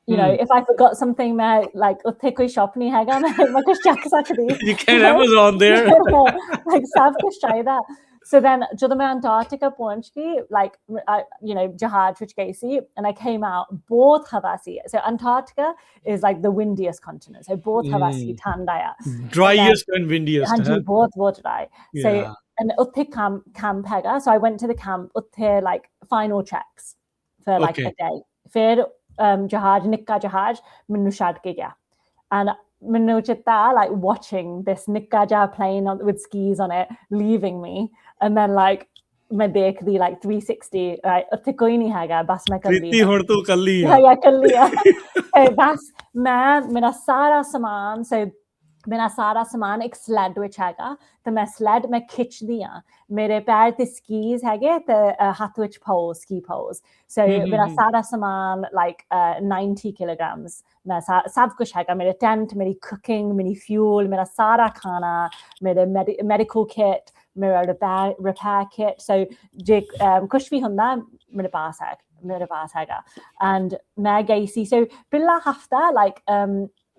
Speaker 1: If I forgot something, मैं like उत्थे कोई shop नहीं हैगा, मैं कुछ चक सकती.
Speaker 2: You can Amazon there.
Speaker 1: Like सब कुछ चाहिए. So then, ਜਦੋਂ ਮੈਂ Antarctica ਪਹੁੰਚ ਗਈ, like, ਜਹਾਜ਼ ਵਿੱਚ ਗਈ ਸੀ, and I came out, ਬਹੁਤ ਹਵਾ ਸੀ. So Antarctica is like the windiest continent. So ਬਹੁਤ ਹਵਾ ਸੀ, ਠੰਡਾ ਆ.
Speaker 2: Driest and windiest.
Speaker 1: ਹਾਂਜੀ, ਬਹੁਤ dry. So, and ਉੱਥੇ camp ਹੈਗਾ. So I went to the camp, ਉੱਥੇ like final checks for like a day. ਫਿਰ ਜਹਾਜ਼, ਨਿੱਕਾ ਜਹਾਜ਼ ਮੈਨੂੰ ਛੱਡ ਕੇ ਗਿਆ. And ਮੈਨੂੰ ਚਿੱਤਾ like watching this ਨਿੱਕਾ ਜਿਹਾ plane with skis on it leaving me, and then like ਮੈਂ ਦੇਖਦੀ like 360, right, ਉੱਥੇ ਕੋਈ ਨਹੀਂ ਹੈਗਾ, ਬਸ ਮੈਂ ਕੱਲੀ
Speaker 2: ਪ੍ਰੀਤੀ ਹੁਣ ਤੂੰ ਕੱਲੀ ਆ।
Speaker 1: ਕੱਲੀ ਆ। ਬਸ ਮੇਰਾ ਸਾਰਾ ਸਮਾਨ, ਮੇਰਾ ਸਾਰਾ ਸਮਾਨ ਇੱਕ ਸਲੈਡ ਵਿੱਚ ਹੈਗਾ, ਤੇ ਮੈਂ ਸਲੈਡ ਮੈਂ ਖਿੱਚਦੀ ਆ, ਮੇਰੇ ਪੈਰ ਤੇ ਸਕੀਜ਼ ਹੈਗੇ ਤੇ ਹੱਥ ਵਿੱਚ poles, ski poles. So ਮੇਰਾ ਸਾਰਾ ਸਮਾਨ like 90 kilograms, ਮੈਂ ਸਭ ਕੁਛ ਹੈਗਾ, ਮੇਰੇ ਟੈਂਟ, ਮੇਰੀ ਕੁਕਿੰਗ, ਮੇਰੀ ਫਿਊਲ, ਮੇਰਾ ਸਾਰਾ ਖਾਣਾ, ਮੇਰੇ ਮੈਡੀਕਲ ਕਿਟ, ਮੇਰਾ repair kit. So ਜੇ ਕੁਛ ਵੀ ਹੁੰਦਾ ਮੇਰੇ ਪਾਸ ਹੈਗਾ. And ਮੈਂ ਗਈ ਸੀ, so ਪਹਿਲਾ ਹਫਤਾ like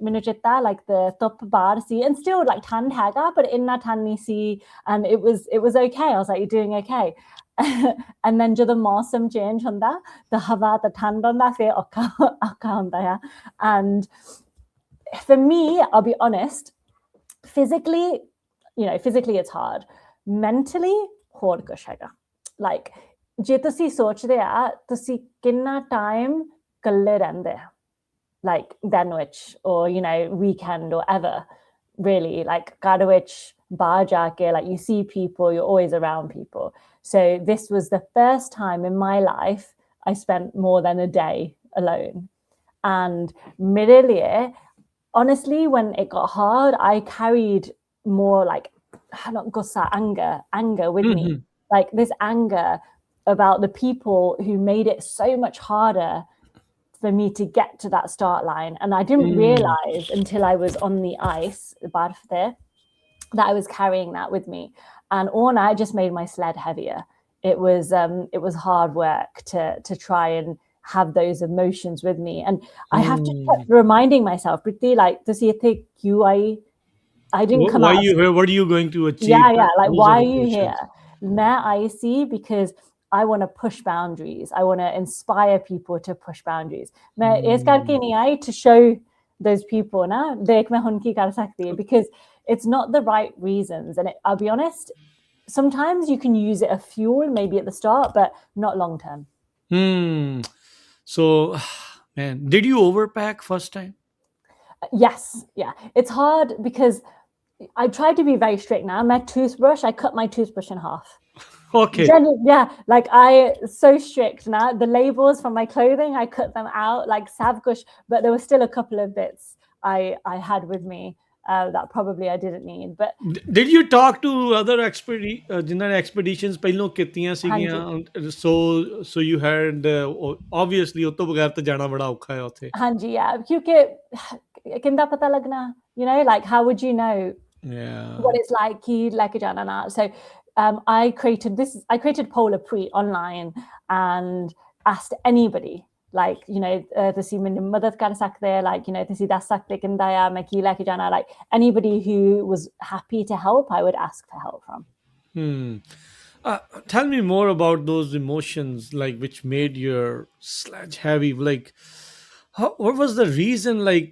Speaker 1: ਮੈਨੂੰ ਚਿੱਤਾ like the ਧੁੱਪ ਬਾਹਰ ਸੀ, and still like ਠੰਡ ਹੈਗਾ, but ਇੰਨਾ ਠੰਡ ਨਹੀਂ ਸੀ, and it was okay. I was like, you're doing okay. And then ਜਦੋਂ ਮੌਸਮ change ਹੁੰਦਾ, the ਹਵਾ ਤਾਂ ਠੰਡ ਹੁੰਦਾ, ਫਿਰ ਔਖਾ ਹੁੰਦਾ ਹੈ. And for me, I'll be honest, physically it's hard. Mentally, ਹੋਰ ਕੁਛ ਹੈਗਾ. Like, ਜੇ ਤੁਸੀਂ ਸੋਚਦੇ ਆ ਤੁਸੀਂ ਕਿੰਨਾ time ਇਕੱਲੇ ਰਹਿੰਦੇ ਆ, like Danwich or weekend or ever, really, like Gadwich, Barjake, like you see people, you're always around people. So this was the first time in my life I spent more than a day alone. And middle honestly, when it got hard, I carried more like anger with me, like this anger about the people who made it so much harder for me to get to that start line. And I didn't realize until I was on the ice, barf there, that I was carrying that with me. And all night just made my sled heavier. It was hard work to try and have those emotions with me. And I have to keep reminding myself, Preeti, like, to see I didn't come out.
Speaker 2: What are you going to achieve?
Speaker 1: Yeah. Like, why are you here? I see because I want to push boundaries. I want to inspire people to push boundaries. मैं इस करके नहीं आई to show those people ना देख मैं उनकी कर सकती है, because it's not the right reasons. And I'll be honest, sometimes you can use it as fuel maybe at the start, but not long term.
Speaker 2: So, man, did you overpack first time?
Speaker 1: Yes, yeah. It's hard because I try to be very strict now. My toothbrush, I cut my toothbrush in half.
Speaker 2: Okay.
Speaker 1: Yeah, like I so strict now. The labels from my clothing, I cut them out like savkush, but there were still a couple of bits I had with me that probably I didn't need. But
Speaker 2: Did you talk to other ਜਿਨ੍ਹਾਂ ਨੇ expeditions ਪਹਿਲੋਂ ਕੀਤੀਆਂ
Speaker 1: ਹਾਂਜੀ
Speaker 2: ਸੀਗੀਆਂ so you had obviously ਉਹ ਤੋਂ ਬਗੈਰ ਤਾਂ ਜਾਣਾ ਬੜਾ ਔਖਾ ਹੈ ਉੱਥੇ
Speaker 1: ਹਾਂਜੀ yeah ਕਿਉਂਕਿ ਕਿੰਦਾ ਪਤਾ ਲੱਗਣਾ you know like how would you know
Speaker 2: yeah
Speaker 1: what it's like ki leke jana na. So I created Polar Preet online and asked anybody like you know ਤੁਸੀਂ ਮੈਨੂੰ ਮਦਦ ਕਰ ਸਕਦੇ like you know ਤੁਸੀਂ ਦੱਸ ਸਕਦੇ ਕਿੰਦਾ ਆ ਮੈਂ ਕੀ ਲੈ ਕੇ ਜਾਣਾ like anybody who was happy to help I would ask for help from.
Speaker 2: Tell me more about those emotions like which made your sledge heavy, like what was the reason, like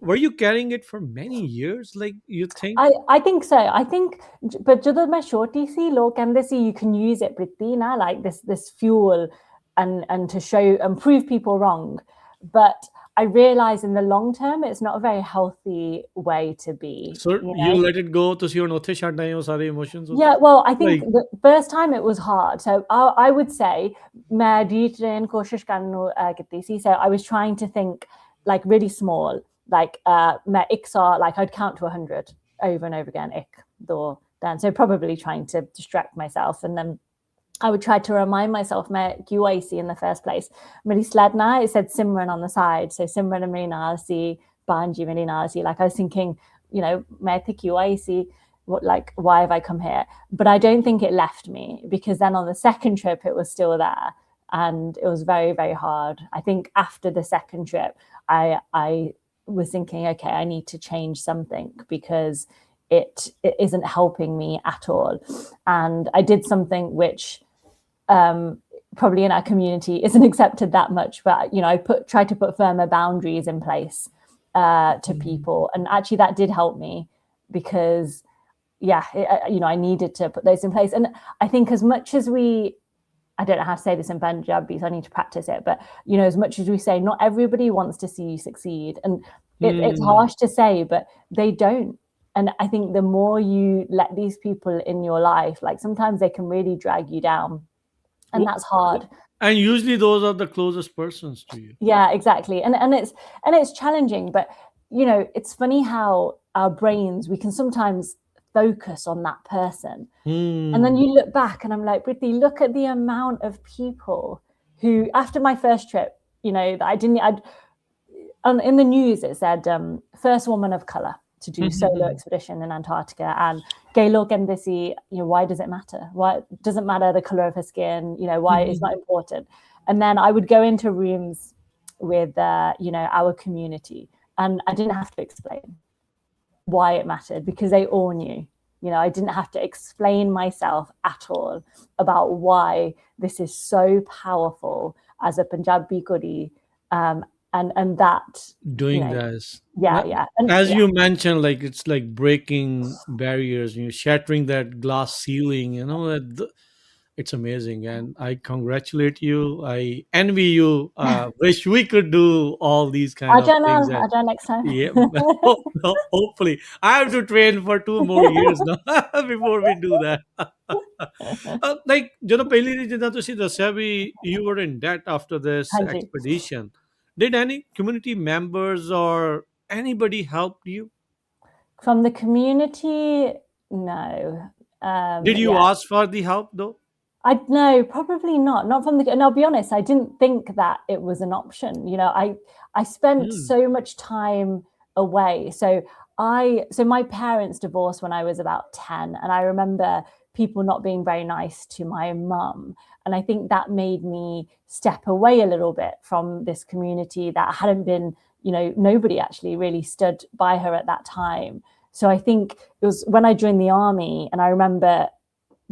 Speaker 2: were you carrying it for many years, like you think?
Speaker 1: I think so. I think but ਜਦੋਂ ਮੈਂ ਛੋਟੀ ਸੀ ਲੋਕ ਕਹਿੰਦੇ ਸੀ you can use it Priti na like this fuel and to show and prove people wrong, but I realize in the long term it's not a very healthy way to be.
Speaker 2: So you
Speaker 1: know?
Speaker 2: let it go ਤੁਸੀਂ ਹੁਣ ਉੱਥੇ ਛੱਡ ਆਏ ਹੋ ਸਾਰੇ emotions
Speaker 1: Yeah, well, I think
Speaker 2: like
Speaker 1: the first time it was hard. So I would say ਮੈਂ retrain ਕੋਸ਼ਿਸ਼ ਕਰਨ ਨੂੰ ਕੀਤੀ ਸੀ. So I was trying to think like really small, like ਮੈਂ ਇੱਕ ਸੌ like I'd count to 100 over and over again. Ik, do, then. So probably trying to distract myself, and then I would try to remind myself my QIC in the first place. Meri sledna, it said Simran on the side. So Simran and Marinasi, Banji Marinasi. Like I was thinking, you know, my QIC, what like why have I come here? But I don't think it left me because then on the second trip it was still there. And it was very, very hard. I think after the second trip, I was thinking, okay, I need to change something because it isn't helping me at all. And I did something which probably in our community isn't accepted that much, but you know, I tried to put firmer boundaries in place to people, and actually that did help me because you know, I needed to put those in place. And I think as much as I don't know how to say this in Punjabi, so I need to practice it, but you know, as much as we say not everybody wants to see you succeed, and it's harsh to say, but they don't. And I think the more you let these people in your life, like sometimes they can really drag you down. And that's hard.
Speaker 2: And usually those are the closest persons to you.
Speaker 1: Yeah, exactly. And it's challenging, but you know, it's funny how our brains, we can sometimes focus on that person. And then you look back and I'm like, Priti, look at the amount of people who after my first trip, you know, that in the news it said first woman of color to do solo expedition in Antarctica, and gay log and this, you know, why does it matter? Why it doesn't matter the color of her skin? You know, why it's not important. And then I would go into rooms with you know, our community, and I didn't have to explain why it mattered because they all knew. You know, I didn't have to explain myself at all about why this is so powerful as a Punjabi Gudi. And that
Speaker 2: doing
Speaker 1: you know,
Speaker 2: this
Speaker 1: and
Speaker 2: as you mentioned, like it's like breaking barriers, you know, shattering that glass ceiling, you know, it's amazing, and I congratulate you, I envy you. Wish we could do all these kind of things
Speaker 1: I don't next time.
Speaker 2: yeah. Hopefully I have to train for 2 more years now before we do that. Like ਜਦੋਂ ਪਹਿਲੀ ਦੀ ਜਿੱਦਾਂ ਤੁਸੀਂ ਦੱਸਿਆ ਵੀ you were in debt after this
Speaker 1: ਹਾਂਜੀ
Speaker 2: expedition, did any community members or anybody help you?
Speaker 1: From the community, no.
Speaker 2: Did you ask for the help though?
Speaker 1: No, probably not. Not from the. And I'll be honest, I didn't think that it was an option. You know, I spent so much time away. So my parents divorced when I was about 10, and I remember people not being very nice to my mum. And I think that made me step away a little bit from this community that hadn't been, you know, nobody actually really stood by her at that time. So I think it was when I joined the army, and I remember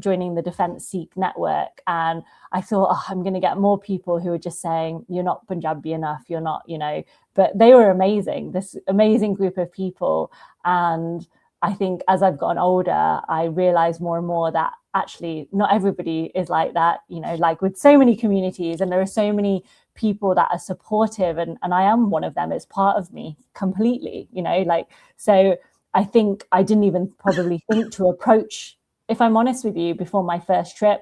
Speaker 1: joining the Defence Sikh network, and I thought, oh, I'm going to get more people who are just saying, you're not Punjabi enough, you're not, you know, but they were amazing, this amazing group of people. And I think as I've gotten older, I realize more and more that actually not everybody is like that, you know, like with so many communities, and there are so many people that are supportive, and I am one of them. It's part of me completely, you know, like, so I think I didn't even probably think to approach, if I'm honest with you, before my first trip.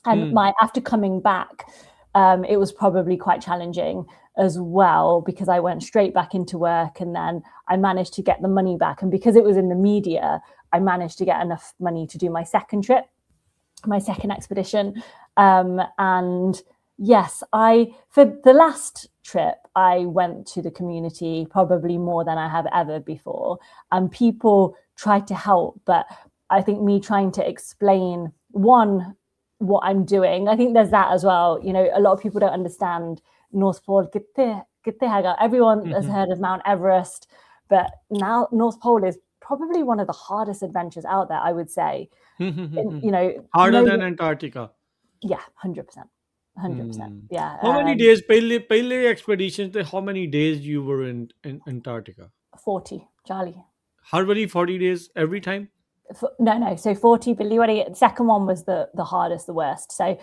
Speaker 1: And after coming back, it was probably quite challenging as well, because I went straight back into work, and then I managed to get the money back. And because it was in the media, I managed to get enough money to do my second trip, my second expedition. And yes, for the last trip, I went to the community probably more than I have ever before. And people tried to help, but I think me trying to explain, one, what I'm doing, I think there's that as well. You know, a lot of people don't understand North Pole. Everyone has heard of Mount Everest, but now North Pole is probably one of the hardest adventures out there, I would say. You know,
Speaker 2: harder than Antarctica.
Speaker 1: Yeah, 100%. 100%. Yeah.
Speaker 2: How many days? Pehle expedition. How many days you were in Antarctica?
Speaker 1: 40, Charlie.
Speaker 2: How many 40 days every time?
Speaker 1: No. So 40. The second one was the hardest, the worst. So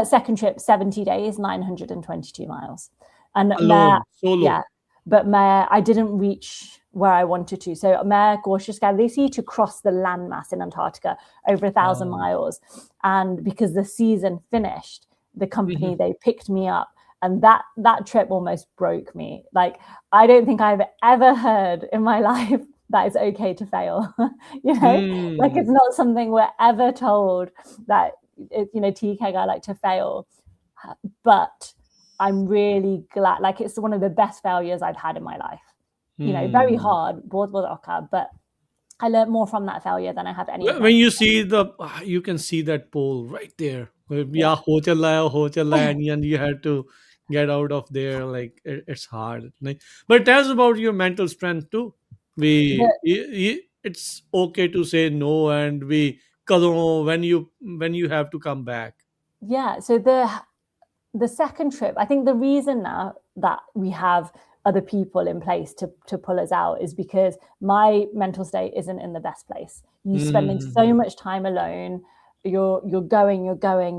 Speaker 1: second trip, 70 days, 922 miles. And
Speaker 2: solo.
Speaker 1: Yeah, but I didn't reach where I wanted to. So they see to cross the landmass in Antarctica over 1,000 miles. And because the season finished, the company, they picked me up. And that trip almost broke me. Like, I don't think I've ever heard in my life that it's okay to fail. You know, like, it's not something we're ever told that, you know, TK, I like to fail. But I'm really glad, like, it's one of the best failures I've had in my life. You know, very hard, but I learned more from that failure than I have any.
Speaker 2: When you see you can see that pole right there. Yeah, ho challa, and you had to get out of there. Like, it's hard. But tell us about your mental strength too. It's okay to say no, and when you have to come back.
Speaker 1: Yeah. So the second trip, I think the reason now that we have other people in place to pull us out is because my mental state isn't in the best place. You spending so much time alone. You're going,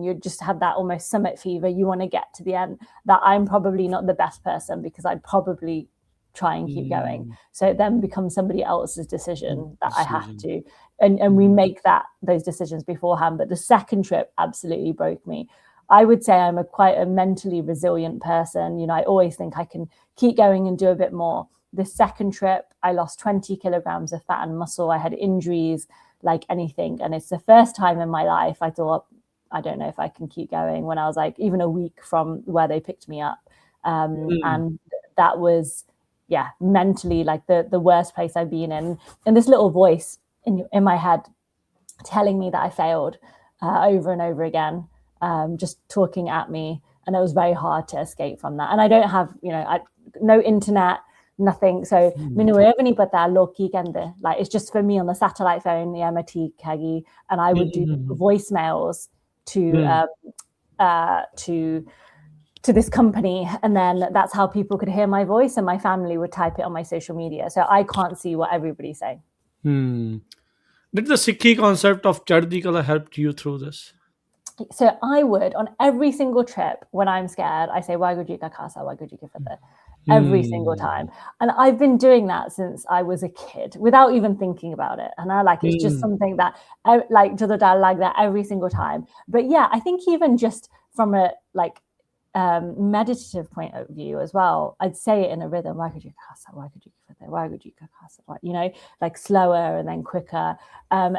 Speaker 1: you just have that almost summit fever. You want to get to the end. That I'm probably not the best person, because I'd probably try and keep going. So it then becomes somebody else's decision that I have to, and we make those decisions beforehand. But the second trip absolutely broke me. I would say I'm quite a mentally resilient person. You know, I always think I can keep going and do a bit more. The second trip, I lost 20 kilograms of fat and muscle. I had injuries like anything. And it's the first time in my life I thought, I don't know if I can keep going, when I was like even a week from where they picked me up. And that was, mentally like the worst place I've been in. And this little voice in my head telling me that I failed over and over again. Just talking at me, and it was very hard to escape from that. And I don't have, no internet, nothing. So like, it's just for me on the satellite phone, the MT Kagi, and I would do voicemails to this company, and then that's how people could hear my voice, and my family would type it on my social media. So I can't see what everybody's saying.
Speaker 2: Did the Sikhi concept of Chardi Kala help you through this?
Speaker 1: So I would, on every single trip, when I'm scared, I say, Waheguru Ka Khasa, Waheguru Ki Fateh, every single time. And I've been doing that since I was a kid, without even thinking about it. And it's just something that I like that every single time. But yeah, I think even just from a meditative point of view as well, I'd say it in a rhythm, Waheguru Ka Khasa, Waheguru Ki Fateh, Waheguru Ka Khasa, like slower and then quicker,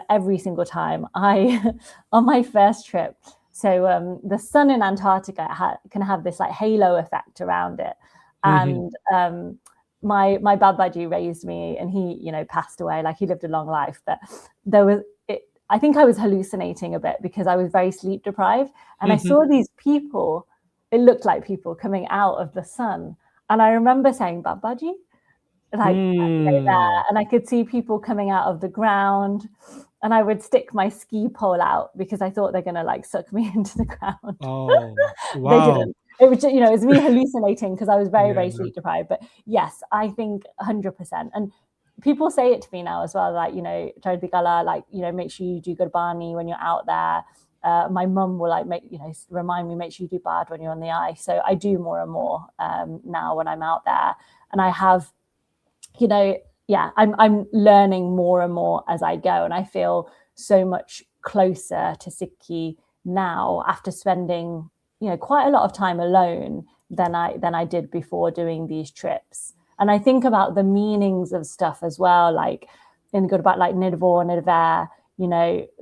Speaker 1: every single time. On my first trip, so the sun in Antarctica can have this like halo effect around it. And my Babaji raised me, and he, passed away. Like, he lived a long life, but I think I was hallucinating a bit because I was very sleep deprived, and I saw these people. It looked like people coming out of the sun. And I remember saying, Babaji, like, there. And I could see people coming out of the ground, and I would stick my ski pole out because I thought they're going to like suck me into the ground.
Speaker 2: Oh, wow.
Speaker 1: They didn't. It was just, it was me hallucinating because I was very, very sleep deprived. But yes, I think 100%. And people say it to me now as well, like, Chardi Kala, like, make sure you do Gurbani when you're out there. My mum will like remind me, make sure you do bad when you're on the ice. So I do more and more now when I'm out there, and I have, I'm learning more and more as I go, and I feel so much closer to Sikhi now after spending quite a lot of time alone than I did before doing these trips. And I think about the meanings of stuff as well, like in good about like nidvo nidver,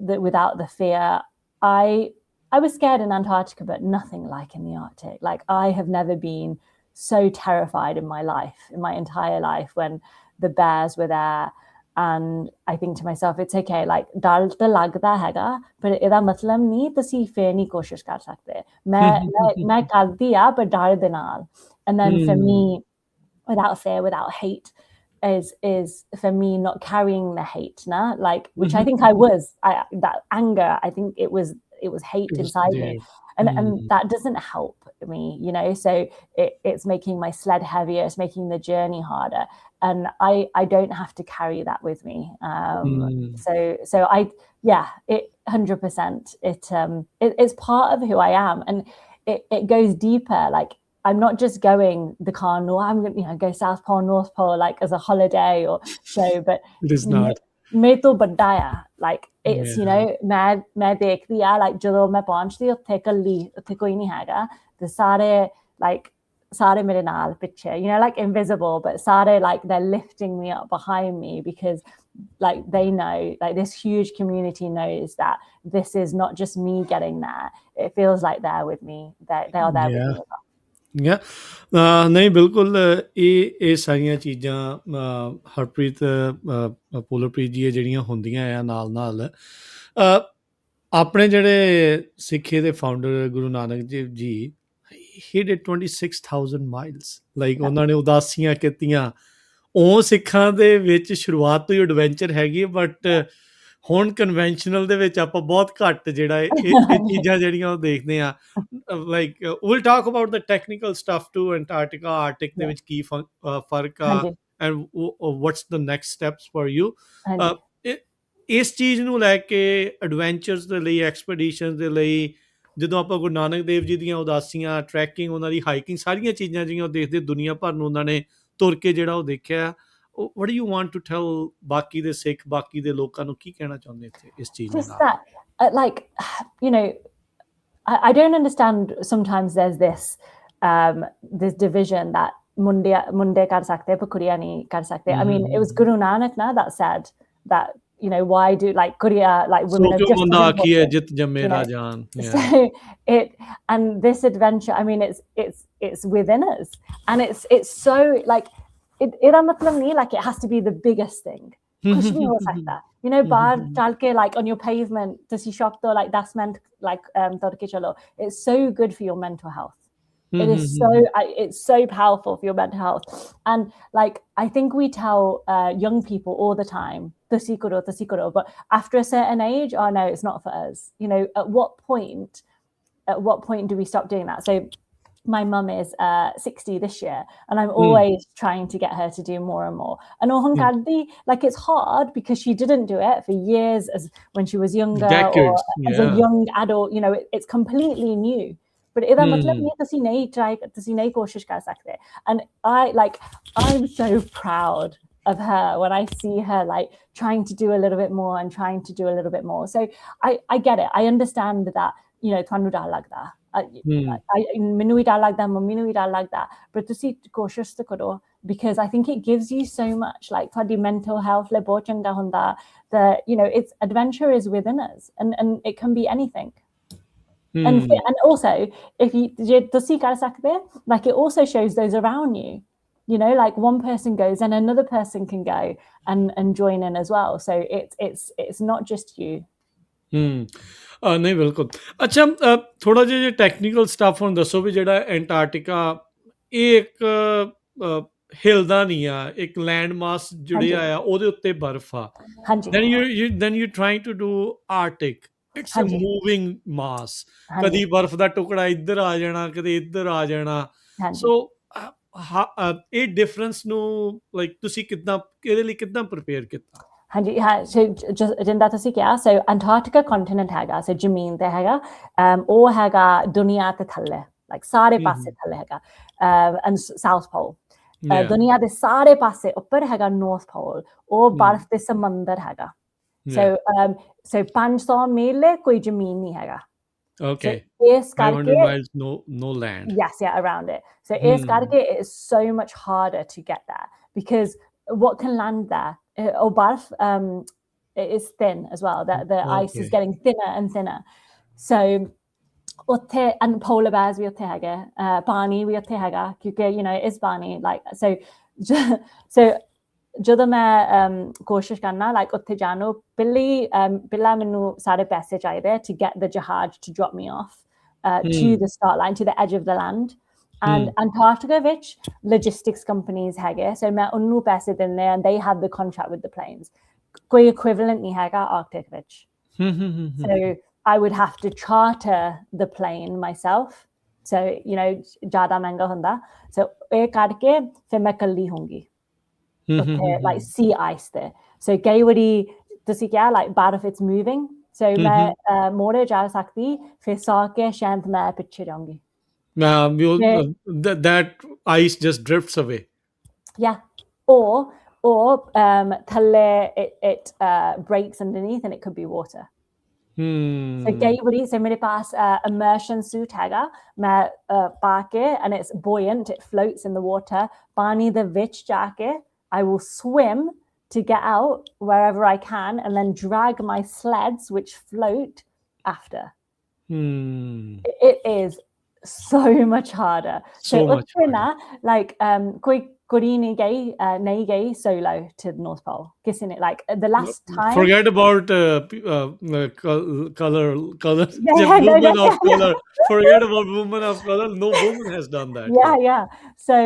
Speaker 1: that without the fear. I was scared in Antarctica, but nothing like in the Arctic. Like I have never been so terrified in my life, in my entire life, when the bears were there. And I think to myself, it's okay, like dal ta lagda haiga, but ida matlab nahi tusi fir nahi koshish kar sakte. Main kardi a, but dar de naal. And then for me, without fear, without hate, is for me not carrying the hate, like which I think I was. That anger, I think it was hate inside me, and that doesn't help me, so it's making my sled heavier, it's making the journey harder, and I don't have to carry that with me. So I it 100%, it's part of who I am, and it goes deeper. Like I'm not just going the Carno, I'm going to go South Pole, North Pole, like as a holiday or show, but
Speaker 2: it is not.
Speaker 1: ਮੇਰੇ ਤੋਂ ਵੱਡਾ ਆ, like it's ਮੈਂ ਦੇਖਦੀ ਆ, like ਜਦੋਂ ਮੈਂ ਪਹੁੰਚਦੀ ਉੱਥੇ ਇਕੱਲੀ, ਉੱਥੇ ਕੋਈ ਨਹੀਂ ਹੈਗਾ, ਤੇ ਸਾਰੇ ਮੇਰੇ ਨਾਲ ਪਿੱਛੇ, like invisible, but ਸਾਰੇ like they're lifting me up behind me, because like they know, like this huge community knows that this is not just me getting there, it feels like they're with me, they are there with me as well.
Speaker 2: ਨਹੀਂ ਬਿਲਕੁਲ ਇਹ ਸਾਰੀਆਂ ਚੀਜ਼ਾਂ ਹਰਪ੍ਰੀਤ ਪੋਲਰਪ੍ਰੀਤ ਜੀ ਜਿਹੜੀਆਂ ਹੁੰਦੀਆਂ ਆ ਨਾਲ ਆਪਣੇ ਜਿਹੜੇ ਸਿੱਖੀ ਦੇ founder Guru Nanak Dev ji, he did 26,000 miles, like ਉਹਨਾਂ ਨੇ ਉਦਾਸੀਆਂ ਕੀਤੀਆਂ। ਉਹ ਸਿੱਖਾਂ ਦੇ ਵਿੱਚ ਸ਼ੁਰੂਆਤ ਤੋਂ ਹੀ ਐਡਵੈਂਚਰ ਹੈਗੀ, ਬਟ ਹੁਣ ਕਨਵੈਨਸ਼ਨਲ ਦੇ ਵਿੱਚ ਆਪਾਂ ਬਹੁਤ ਘੱਟ ਜਿਹੜਾ ਇਹ ਚੀਜ਼ਾਂ ਜਿਹੜੀਆਂ ਉਹ ਦੇਖਦੇ ਆ। Like we'll talk about the technical stuff too, Antarctica, Arctic ਦੇ ਵਿੱਚ ਕੀ ਫਰਕ ਆ, and what's the next steps for you. ਇਸ ਚੀਜ਼ ਨੂੰ ਲੈ ਕੇ ਐਡਵੈਂਚਰਸ ਦੇ ਲਈ, ਐਕਸਪੀਡੀਸ਼ਨਸ ਦੇ ਲਈ, ਜਦੋਂ ਆਪਾਂ ਗੁਰੂ ਨਾਨਕ ਦੇਵ ਜੀ ਦੀਆਂ ਉਦਾਸੀਆਂ, ਟਰੈਕਿੰਗ, ਉਹਨਾਂ ਦੀ ਹਾਈਕਿੰਗ, ਸਾਰੀਆਂ ਚੀਜ਼ਾਂ ਜਿਹੜੀਆਂ ਉਹ ਦੇਖਦੇ, ਦੁਨੀਆ ਭਰ ਨੂੰ ਉਹਨਾਂ ਨੇ ਤੁਰ ਕੇ ਜਿਹੜਾ ਉਹ ਦੇਖਿਆ, what do you want to tell ਬਾਕੀ ਦੇ ਸਿੱਖ, ਬਾਕੀ ਦੇ ਲੋਕਾਂ ਨੂੰ ਕੀ ਕਹਿਣਾ ਚਾਹੁੰਦੇ ਇੱਥੇ ਇਸ ਚੀਜ਼ ਨਾਲ?
Speaker 1: Just that, like, I don't understand. Sometimes there's this division that munde kar sakte, but kuriya nahi kar sakte. I mean, it was Guru Nanak that said that, why do like kuriya, like women are just so and this adventure, I mean, it's within us, and it's so like ida matlab nahi like it has to be the biggest thing. Kuch bhi ho sakta, bahar chal ke like on your pavement tusi shop to like that's meant like tor ke chalo, it's so good for your mental health. It is it's so powerful for your mental health. And like I think we tell young people all the time, tusi karo, but after a certain age, oh no, it's not for us. At what point do we stop doing that? So my mum is 60 this year, and I'm always trying to get her to do more and more. And like it's hard because she didn't do it for years, as when she was younger, decades, or as a young adult. It's completely new. But ida matlab nahi tusi nahi try, tusi nahi koshish kar sakte. And I'm so proud of her when I see her like trying to do a little bit more and trying to do a little bit more. So I get it. I understand that, thwanu dar lagda. Minu hi dar lagda, mummy nu hi dar lagda, but tusi koshish to karo, because I think it gives you so much, like thodi mental health le bahut changa hunda, that it's adventure is within us, and it can be anything. And also if you tusi kar sakte, like it also shows those around you, like one person goes and another person can go and join in as well, so it's not just you.
Speaker 2: ਨਹੀਂ ਬਿਲਕੁਲ। ਅੱਛਾ, ਥੋੜ੍ਹਾ ਜਿਹਾ technical stuff ਹੁਣ ਦੱਸੋ ਵੀ ਜਿਹੜਾ Antarctica ਇਹ ਇੱਕ ਹਿਲਦਾ ਨਹੀਂ ਆ, ਇੱਕ ਲੈਂਡ ਮਾਸ ਜੁੜਿਆ ਆ, ਉਹਦੇ ਉੱਤੇ ਬਰਫ਼ ਆ। then you trying to do Arctic, it's a moving mass, ਕਦੀ ਬਰਫ਼ ਦਾ ਟੁਕੜਾ ਇੱਧਰ ਆ ਜਾਣਾ, ਕਦੇ ਇੱਧਰ ਆ ਜਾਣਾ। ਸੋ ਇਹ ਡਿਫਰੈਂਸ ਨੂੰ ਲਾਈਕ ਤੁਸੀਂ ਇਹਦੇ ਲਈ ਕਿੱਦਾਂ ਪ੍ਰਪੇਅਰ ਕੀਤਾ?
Speaker 1: so ਜਿੰਦਾ ਤੁਸੀਂ ਕਿਹਾ, so Antarctica continent ਹੈਗਾ, so ਜ਼ਮੀਨ ਤੇ ਹੈਗਾ, ਉਹ ਹੈਗਾ ਦੁਨੀਆ ਤੇ ਥੱਲੇ, like ਸਾਰੇ ਪਾਸੇ ਥੱਲੇ ਹੈਗਾ, and South Pole,
Speaker 2: Yeah.
Speaker 1: ਦੁਨੀਆ ਦੇ ਸਾਰੇ ਪਾਸੇ ਉੱਪਰ ਹੈਗਾ ਨਾਰਥ ਪੋਲ, ਉਹ ਬਰਫ਼
Speaker 2: Mm.
Speaker 1: ਤੇ ਸਮੁੰਦਰ ਹੈਗਾ। ਸੋ
Speaker 2: Yeah.
Speaker 1: ਸੋ 500 ਮੀਲ ਕੋਈ ਜ਼ਮੀਨ ਨਹੀਂ ਹੈਗਾ। ਸੋ
Speaker 2: Okay.
Speaker 1: ਇਸ
Speaker 2: 500
Speaker 1: ਕਰਕੇ
Speaker 2: miles, no land.
Speaker 1: yes, yeah, around it. So ਇਸ
Speaker 2: Hmm.
Speaker 1: ਕਰਕੇ it is so much harder to get there because what can land there? Or barf, it is thin as well. That the ice is
Speaker 2: Okay.
Speaker 1: getting thinner and thinner. So ਉੱਥੇ and polar bears ਵੀ ਉੱਥੇ ਹੈਗੇ, ਪਾਣੀ ਵੀ ਉੱਥੇ ਹੈਗਾ ਕਿਉਂਕਿ you know it is ਪਾਣੀ like so so ਜਦੋਂ ਮੈਂ ਕੋਸ਼ਿਸ਼ ਕਰਨਾ like ਉੱਥੇ ਜਾਣ ਨੂੰ ਪਹਿਲਾਂ ਮੈਨੂੰ ਸਾਰੇ ਪੈਸੇ ਚਾਹੀਦੇ to get the jahaj to drop me off to
Speaker 2: Hmm.
Speaker 1: the start line, to the edge of the land. And
Speaker 2: Hmm.
Speaker 1: Antarctica ਵਿੱਚ logistics companies ਹੈਗੇ, so ਮੈਂ ਉਹਨੂੰ ਪੈਸੇ ਦਿੰਦੇ and they have the contract with the planes. ਕੋਈ equivalent ਨਹੀਂ ਹੈਗਾ Arctic ਵਿੱਚ. So I would have to charter the plane myself. So you know ਜ਼ਿਆਦਾ ਮਹਿੰਗਾ ਹੁੰਦਾ, so ਇਹ ਕਰਕੇ ਫਿਰ ਮੈਂ ਇਕੱਲੀ ਹੋਊਂਗੀ ਉੱਥੇ like sea ice there. So ਕਈ ਵਾਰੀ ਤੁਸੀਂ ਕਿਹਾ like bad if it's moving. So ਮੈਂ ਮੋੜੇ ਜਾ ਸਕਦੀ, ਫਿਰ ਸੌ ਕੇ ਸ਼ਾਇਦ ਮੈਂ ਪਿੱਛੇ ਜਾਊਂਗੀ।
Speaker 2: That ice just drifts away.
Speaker 1: Yeah. Or ਥੱਲੇ it breaks underneath and it could be water. So ਕਈ ਵਾਰੀ so ਮੇਰੇ ਪਾਸ immersion suit ਹੈਗਾ, ਮੈਂ ਪਾ ਕੇ and it's buoyant, it floats in the water. ਪਾਣੀ ਦੇ ਵਿੱਚ ਜਾ ਕੇ I will swim to get out wherever I can and then drag my sleds which float after. It is so much harder.
Speaker 2: So much harder.
Speaker 1: Like koi नहीं गई solo to the North Pole. Kissing it like the last time.
Speaker 2: Forget about color.
Speaker 1: Yeah,
Speaker 2: women of color. Forget about women of color. No woman has done that.
Speaker 1: Yeah. So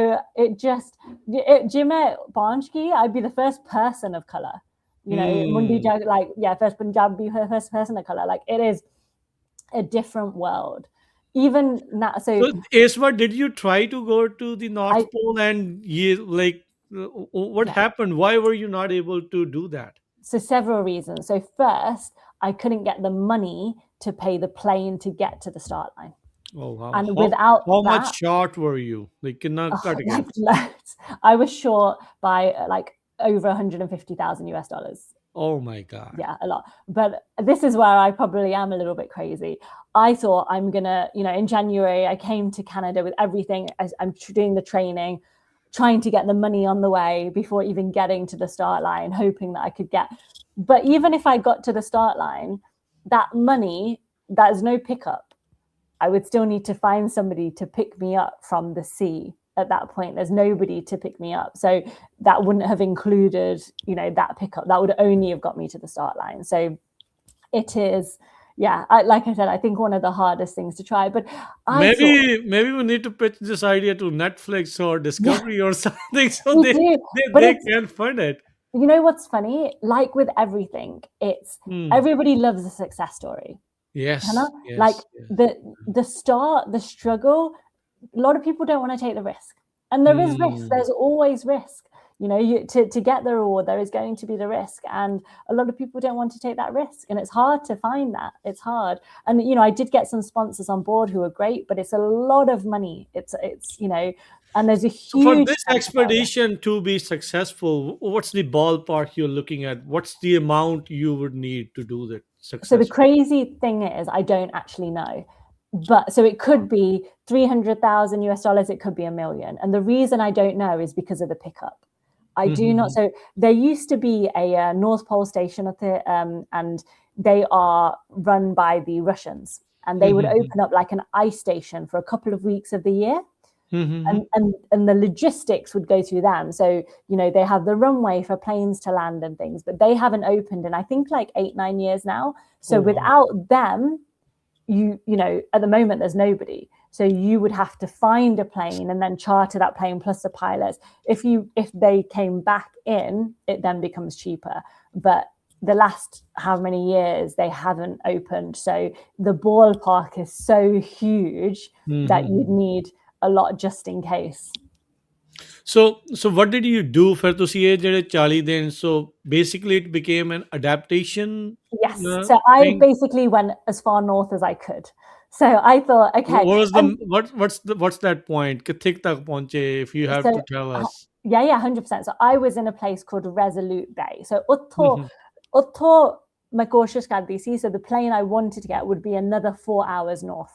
Speaker 1: Jimmy Banshki, I'd be the first person of color. You know, Mundi like first Punjabi, first person of color. Like it is a different world. Even now, so
Speaker 2: Esma, did you try to go to the North Pole and what happened? Why were you not able to do that?
Speaker 1: So several reasons. So first, I couldn't get the money to pay the plane to get to the start line.
Speaker 2: Oh wow!
Speaker 1: And without
Speaker 2: how
Speaker 1: that,
Speaker 2: much short were you? Like
Speaker 1: loads. I was short by like over $150,000.
Speaker 2: Oh my God.
Speaker 1: Yeah, a lot. But this is where I probably am a little bit crazy. I thought I'm gonna, you know, in January, I came to Canada with everything. I'm doing the training, trying to get the money on the way before even getting to the start line, hoping that I could get. But even if I got to the start line, that money, there's no pickup. I would still need to find somebody to pick me up from the sea. At that point, there's nobody to pick me up. So that wouldn't have included, you know, that pickup. That would only have got me to the start line. So it is, yeah, like I said, I think one of the hardest things to try. But
Speaker 2: maybe we need to pitch this idea to Netflix or Discovery or something so they can fund it.
Speaker 1: You know what's funny? Like with everything, it's everybody loves a success story.
Speaker 2: Yes. Yes,
Speaker 1: like the start, the struggle, a lot of people don't want to take the risk. And there is risk. There's always risk. You know, to get the reward, there is going to be the risk. And a lot of people don't want to take that risk. And it's hard to find that. It's hard. And, you know, I did get some sponsors on board who are great, but it's a lot of money. It's you know, and there's a huge...
Speaker 2: For this expedition to be successful, what's the ballpark you're looking at? What's the amount you would need to do that successful?
Speaker 1: So the crazy thing is, I don't actually know. But so it could be $300,000 US, it could be $1 million. And the reason I don't know is because of the pickup. I do not. So there used to be a North Pole station up there, and they are run by the Russians, and they would open up like an ice station for a couple of weeks of the year. And the logistics would go through them. So, you know, they have the runway for planes to land and things, but they haven't opened in, I think, like 8-9 years now. So without them, you know, at the moment, there's nobody. So you would have to find a plane and then charter that plane plus the pilots. If they came back in, it then becomes cheaper. But the last how many years they haven't opened. So the ballpark is so huge that you'd need a lot just in case.
Speaker 2: So what did you do for to see Charlie then? So basically it became an adaptation.
Speaker 1: Yes. So I basically went as far north as I could. So I thought, okay,
Speaker 2: What was the
Speaker 1: and
Speaker 2: what's that point? कित्थे तक पहुंचे, if you have
Speaker 1: so
Speaker 2: to tell us.
Speaker 1: yeah, 100%. So I was in a place called Resolute Bay. So
Speaker 2: Mhm.
Speaker 1: utto my कोशिश करती थी. So the plane I wanted to get would be another 4 hours north.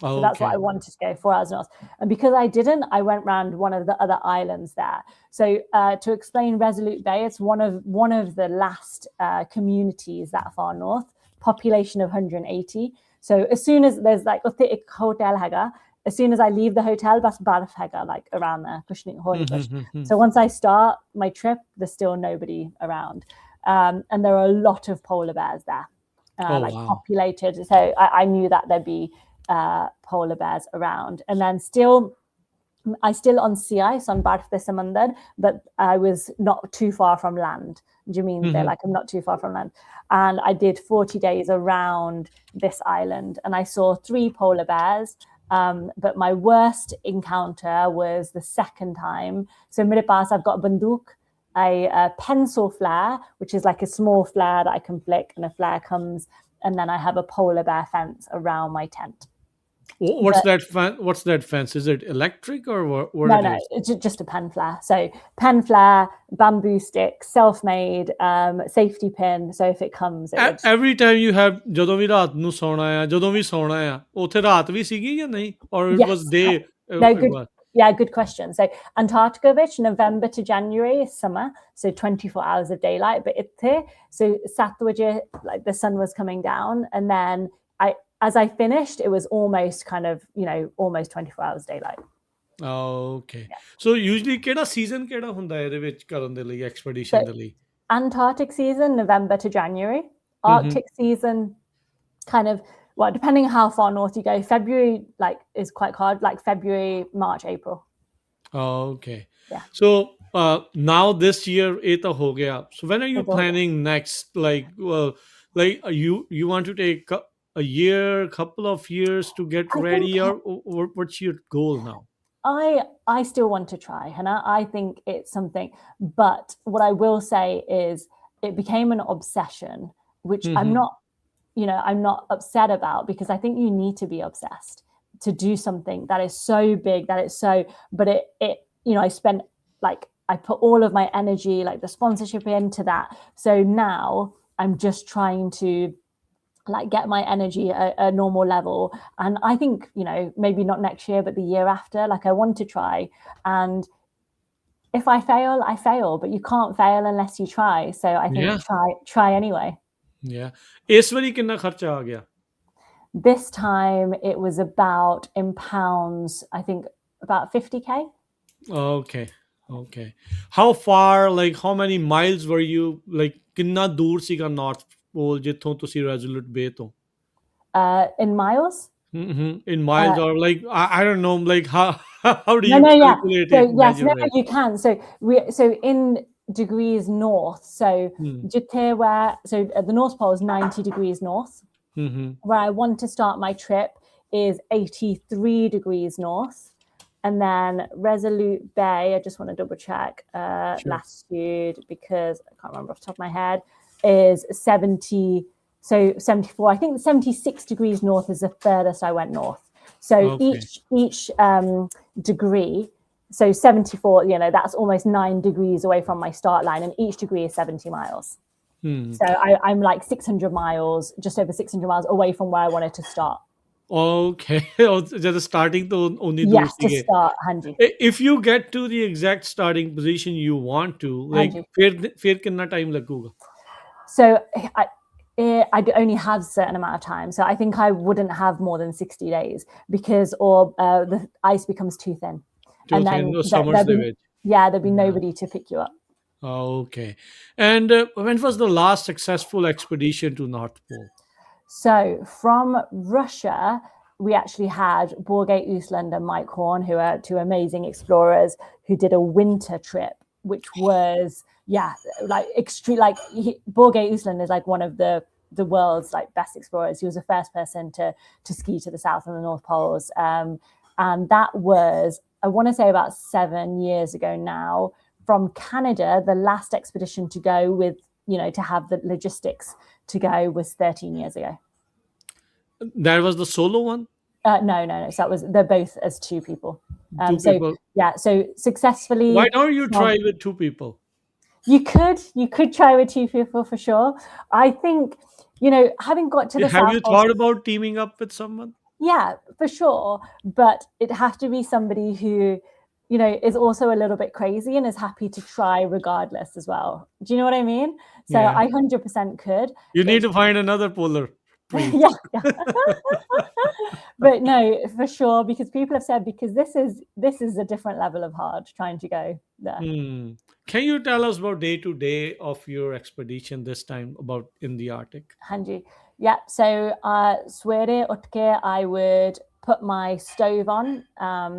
Speaker 1: So that's what I
Speaker 2: Okay.
Speaker 1: wanted to go, 4 hours north. And because I didn't, I went round one of the other islands there. So to explain Resolute Bay, it's one of the last communities that far north, population of 180. So as soon as there's like a hotel haga, as soon as I leave the hotel, bas barf haga, like around there.
Speaker 2: Mhm.
Speaker 1: So once I start my trip, there's still nobody around. And there are a lot of polar bears there,
Speaker 2: Oh
Speaker 1: like
Speaker 2: wow.
Speaker 1: populated. So I knew that there'd be polar bears around. And then I still on sea ice on Barf de Samandar, but I was not too far from land. Do you mean they're
Speaker 2: Mhm.
Speaker 1: like I'm not too far from land? And I did 40 days around this island, and I saw 3 polar bears. But my worst encounter was the second time. So mere paas, I've got a banduk, a pencil flare, which is like a small flare that I can flick, and a flare comes, and then I have a polar bear fence around my tent.
Speaker 2: What's
Speaker 1: But
Speaker 2: that what's that fence? Is it electric or what
Speaker 1: no,
Speaker 2: it
Speaker 1: no,
Speaker 2: is?
Speaker 1: it's just a pen flare. So pen flare, bamboo stick, self-made, safety pin. So if it comes, it would.
Speaker 2: Every time you have ਜਦੋਂ ਵੀ ਰਾਤ ਨੂੰ ਸੌਣਾ ਆ ਜਦੋਂ ਵੀ ਸੌਣਾ ਆ ਉੱਥੇ ਰਾਤ ਵੀ ਸੀਗੀ ਜਾਂ ਨਹੀਂ or it was
Speaker 1: Yes.
Speaker 2: day
Speaker 1: No,
Speaker 2: it
Speaker 1: good.
Speaker 2: was
Speaker 1: Yeah, good question. So Antarctica, which November to January is summer, so 24 hours of daylight. But so Satwaja, like the sun was coming down, and then as I finished, it was almost kind of almost 24 hours daylight.
Speaker 2: okay.
Speaker 1: Yeah.
Speaker 2: So usually ਕਿਹੜਾ season ਕਿਹੜਾ ਹੁੰਦਾ ਇਹਦੇ ਵਿੱਚ ਕਰਨ ਦੇ ਲਈ
Speaker 1: So
Speaker 2: expedition ਦੇ ਲਈ?
Speaker 1: Antarctic season, November to January.
Speaker 2: Mhm.
Speaker 1: Arctic season, kind of, well, depending on how far north you go, February is quite hard, like February, March, April.
Speaker 2: Okay.
Speaker 1: Yeah.
Speaker 2: So now this year ਇਹ ਤਾਂ ਹੋ ਗਿਆ. So when are you
Speaker 1: It's all good.
Speaker 2: planning next? Like you want to take a year, couple of years to get
Speaker 1: I
Speaker 2: ready,
Speaker 1: think
Speaker 2: or what's your goal now?
Speaker 1: I still want to try, Hannah. I think it's something, but what I will say is it became an obsession, which I'm
Speaker 2: Mhm.
Speaker 1: not upset about, because I think you need to be obsessed to do something that is so big, but I spent, like, I put all of my energy, like the sponsorship, into that. So now I'm just trying to like get my energy at a normal level. And I think, maybe not next year, but the year after, like I want to try. And if I fail, I fail, but you can't fail unless you try. So I
Speaker 2: Yeah.
Speaker 1: think try anyway.
Speaker 2: Yeah. ਇਸ ਵਾਰੀ ਕਿੰਨਾ ਖਰਚਾ ਆ ਗਿਆ?
Speaker 1: This time it was about, in pounds, I think about 50K.
Speaker 2: Okay. Okay. How far, like how many miles were you, like ਕਿੰਨਾ ਦੂਰ ਸੀਗਾ North Pole ਜਿੱਥੋਂ ਤੁਸੀਂ Resolute Bay ਤੋਂ?
Speaker 1: In miles.
Speaker 2: In miles, or like I don't know, like how do you
Speaker 1: No, yeah.
Speaker 2: calculate
Speaker 1: So
Speaker 2: it,
Speaker 1: yes,
Speaker 2: measure
Speaker 1: no,
Speaker 2: it?
Speaker 1: you can. So in degrees north. So
Speaker 2: Hmm.
Speaker 1: the North Pole is 90 degrees north.
Speaker 2: Mhm.
Speaker 1: Where I want to start my trip is 83 degrees north. And then Resolute Bay, I just want to double check
Speaker 2: Sure.
Speaker 1: latitude, because I can't remember off the top of my head, is 70. So 74. I think 76 degrees north is the furthest I went north. So
Speaker 2: Okay.
Speaker 1: each degree, so 74, that's almost 9 degrees away from my start line, and each degree is 70 miles.
Speaker 2: Hmm.
Speaker 1: So I'm like 600 miles, just over 600 miles away from where I wanted to start.
Speaker 2: Okay. Just starting to only दूर
Speaker 1: Yes, to
Speaker 2: ਸੀਗੇ.
Speaker 1: start, Hanji.
Speaker 2: If you get to the exact starting position you want to, like
Speaker 1: Hanji.
Speaker 2: फिर कितना time लगूगा?
Speaker 1: So I only have a certain amount of time. So I think I wouldn't have more than 60 days, because the ice becomes too thin. And then
Speaker 2: summers ਦੇ ਵਿੱਚ.
Speaker 1: there'd be nobody to pick you up.
Speaker 2: Okay. And when was the last successful expedition to North Pole?
Speaker 1: So from Russia, we actually had Borgate Usland and Mike Horn, who are 2 amazing explorers who did a winter trip, which was, like extreme. Like Borgate Usland is like one of the world's like best explorers. He was the first person to ski to the South and the North Poles. And that was, I want to say, about 7 years ago now. From Canada, the last expedition to go with, to have the logistics to go, was 13 years ago.
Speaker 2: That was the solo one?
Speaker 1: No. So they're both as two people.
Speaker 2: Two
Speaker 1: So
Speaker 2: people.
Speaker 1: yeah, so successfully.
Speaker 2: Why don't you try with two people?
Speaker 1: You could try with two people for sure. I think, having got to the
Speaker 2: Have
Speaker 1: South
Speaker 2: you
Speaker 1: Coast,
Speaker 2: thought about teaming up with someone?
Speaker 1: yeah, for sure. But it has to be somebody who, is also a little bit crazy and is happy to try regardless as well. Do you know what I mean? So
Speaker 2: Yeah.
Speaker 1: I 100% could.
Speaker 2: You need to find another polar, Preet.
Speaker 1: Yeah. But no, for sure, because people have said, because this is a different level of hard trying to go there.
Speaker 2: Can you tell us about day to day of your expedition this time about in the Arctic?
Speaker 1: Hanji. Yeah. So Swere Utke, I would put my stove on.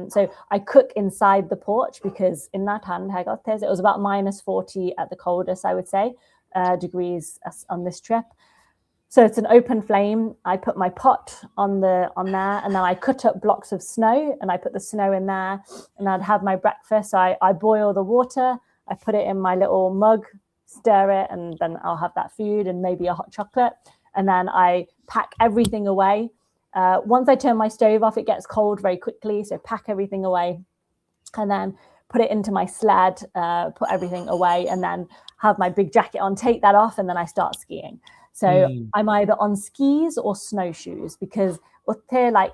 Speaker 1: So I cook inside the porch because in that hand, it was about -40 at the coldest, I would say, degrees on this trip. So it's an open flame. I put my pot on there, and then I cut up blocks of snow, and I put the snow in there, and I'd have my breakfast. So I boil the water, I put it in my little mug, stir it, and then I'll have that food and maybe a hot chocolate. And then I pack everything away. Once I turn my stove off, it gets cold very quickly. So pack everything away, and then put it into my sled, put everything away, and then have my big jacket on, take that off, and then I start skiing. So I'm either on skis or snowshoes because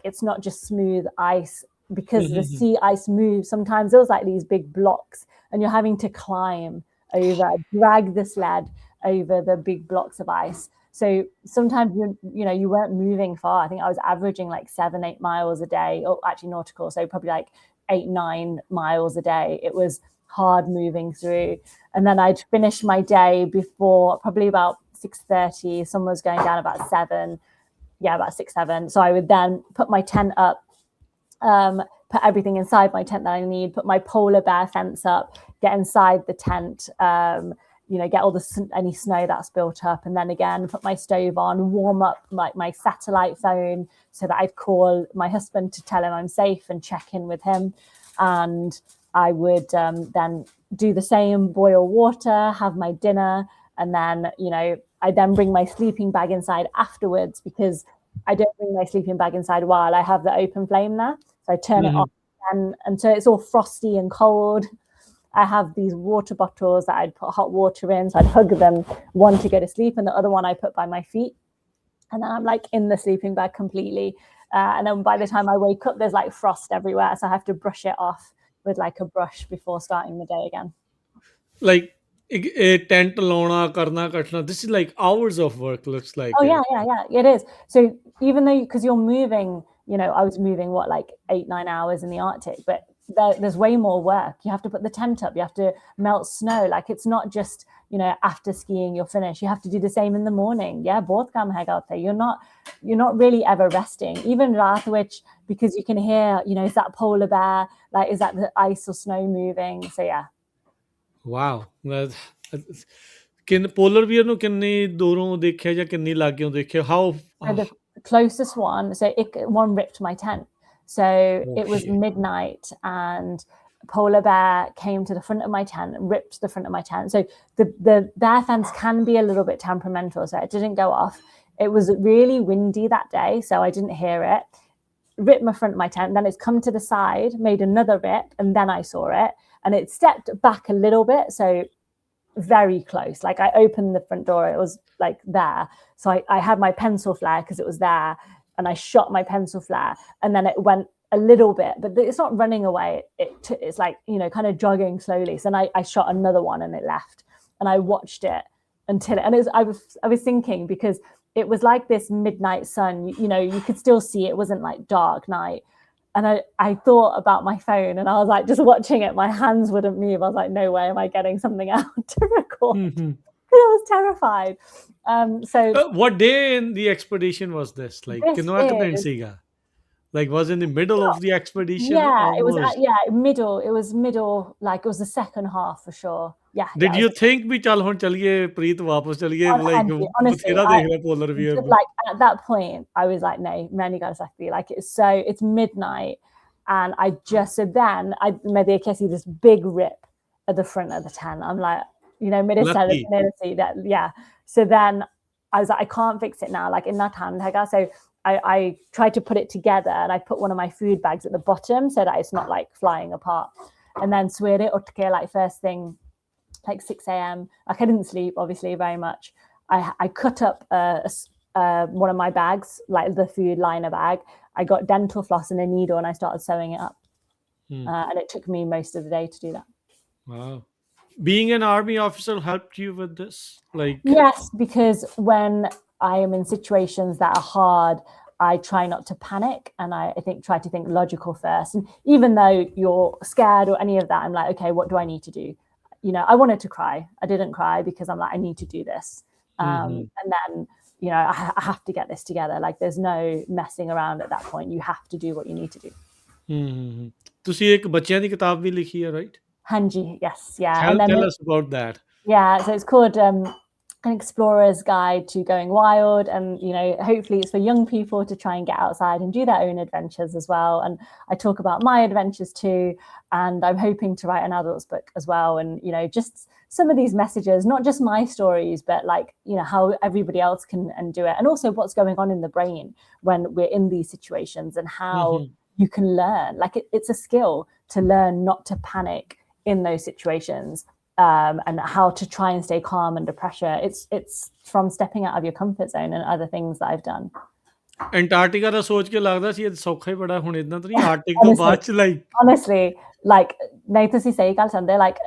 Speaker 1: it's not just smooth ice, because the sea ice moves. Sometimes there's like these big blocks and you're having to climb over, drag the sled over the big blocks of ice. So sometimes you weren't moving far. I think I was averaging like 7-8 miles a day, or actually nautical, so probably like 8-9 miles a day. It was hard moving through. And then I'd finish my day before probably about 6:30. Sun was going down about 7. Yeah, about 6-7. So I would then put my tent up, put everything inside my tent that I need, put my polar bear fence up, get inside the tent, get all any snow that's built up, and then again put my stove on, warm up my satellite phone so that I'd call my husband to tell him I'm safe and check in with him. And I would then do the same, boil water, have my dinner, and then I then bring my sleeping bag inside afterwards, because I don't bring my sleeping bag inside while I have the open flame there. So I turn it on, and so it's all frosty and cold. I have these water bottles that I'd put hot water in, so I'd hug them, one to go to sleep and the other one I put by my feet. And then I'm like in the sleeping bag completely. And then by the time I wake up, there's like frost everywhere. So I have to brush it off with like a brush before starting the day again.
Speaker 2: Like a tent launa, karna, katna. This is like hours of work, looks like.
Speaker 1: Oh, yeah, it is. So even though, because you're moving, I was moving, like 8-9 hours in the Arctic, but there's way more work. You have to put the tent up, you have to melt snow. Like, it's not just, after skiing, you're finished. You have to do the same in the morning. Yeah, both kam hai out there. You're not really ever resting. Even Rathwich, because you can hear, is that polar bear? Like, is that the ice or snow moving? So, yeah.
Speaker 2: Wow. Polar bear ਨੂੰ ਕਿੰਨੀ ਦੂਰੋਂ ਦੇਖਿਆ ਜਾਂ ਕਿੰਨੀ ਲਾਗਿਓਂ ਦੇਖਿਆ? How?
Speaker 1: The closest one, so one ripped my tent. So it was midnight, and polar bear came to the front of my tent, ripped the front of my tent. So the bear fence can be a little bit temperamental, so it didn't go off. It was really windy that day, so I didn't hear it. Ripped my front of my tent, then it's come to the side, made another rip, and then I saw it, and it stepped back a little bit, so very close. Like, I opened the front door, it was like there. So I had my pencil flare because it was there, and I shot my pencil flare, and then it went a little bit, but it's not running away. It's like, kind of jogging slowly. So then I shot another one and it left, and I watched it until I was thinking, because it was like this midnight sun, you could still see it wasn't like dark night. And I thought about my phone, and I was like just watching it. My hands wouldn't move. I was like, no way am I getting something out to record. Because I was terrified. So
Speaker 2: what day in the expedition was this? Like, like, was in the middle of the expedition?
Speaker 1: Yeah, it was middle. It was middle, like it was the second half for sure. Yeah.
Speaker 2: Did you think we chal hun chaliye Preet wapas chaliye, like
Speaker 1: honestly,
Speaker 2: polar bear?
Speaker 1: Like, at that point I was like, no, many guys like it's midnight, and I just, so then I made this big rip at the front of the tent. I'm like, that, yeah. So then I was like, I can't fix it now. Like, in that hand, so I tried to put it together, and I put one of my food bags at the bottom so that it's not like flying apart. And then swere utke, like first thing, like 6 a.m. Like I didn't sleep, obviously, very much. I cut up one of my bags, like the food liner bag. I got dental floss and a needle, and I started sewing it up. And it took me most of the day to do that.
Speaker 2: Wow. Being an army officer helped you with this? Like,
Speaker 1: yes, because when I am in situations that are hard, I try not to panic, and I think try to think logical first. And even though you're scared or any of that, I'm like, okay, what do I need to do? You know, I wanted to cry. I didn't cry because I'm like, I need to do this. And then, you know, I have to get this together. Like, there's no messing around at that point. You have to do what you need to do.
Speaker 2: ਤੁਸੀਂ ਇੱਕ ਬੱਚਿਆਂ ਦੀ ਕਿਤਾਬ ਵੀ ਲਿਖੀ ਹੈ, right?
Speaker 1: Hanji, yes, yeah.
Speaker 2: Tell us about that.
Speaker 1: Yeah, so it's called An Explorer's Guide to Going Wild, and you know, hopefully it's for young people to try and get outside and do their own adventures as well. And I talk about my adventures too, and I'm hoping to write an adult's book as well. And you know, just some of these messages, not just my stories, but like, you know, how everybody else can and do it, and also what's going on in the brain when we're in these situations, and how you can learn. Like it's a skill to learn not to panic in those situations. And how to try and stay calm under pressure. It's from stepping out of your comfort zone and other things that I've done.
Speaker 2: Antarctica ਦਾ ਸੋਚ ਕੇ ਲੱਗਦਾ ਸੀ ਇਹ ਸੌਖਾ ਹੀ ਬੜਾ, ਹੁਣ ਇਦਾਂ ਤਾਂ ਨਹੀਂ Arctic ਤੋਂ ਬਾਅਦ ਚ like
Speaker 1: honestly, like ਨਹੀਂ ਤੁਸੀਂ ਸਹੀ ਗੱਲ ਸੰਦੇ, like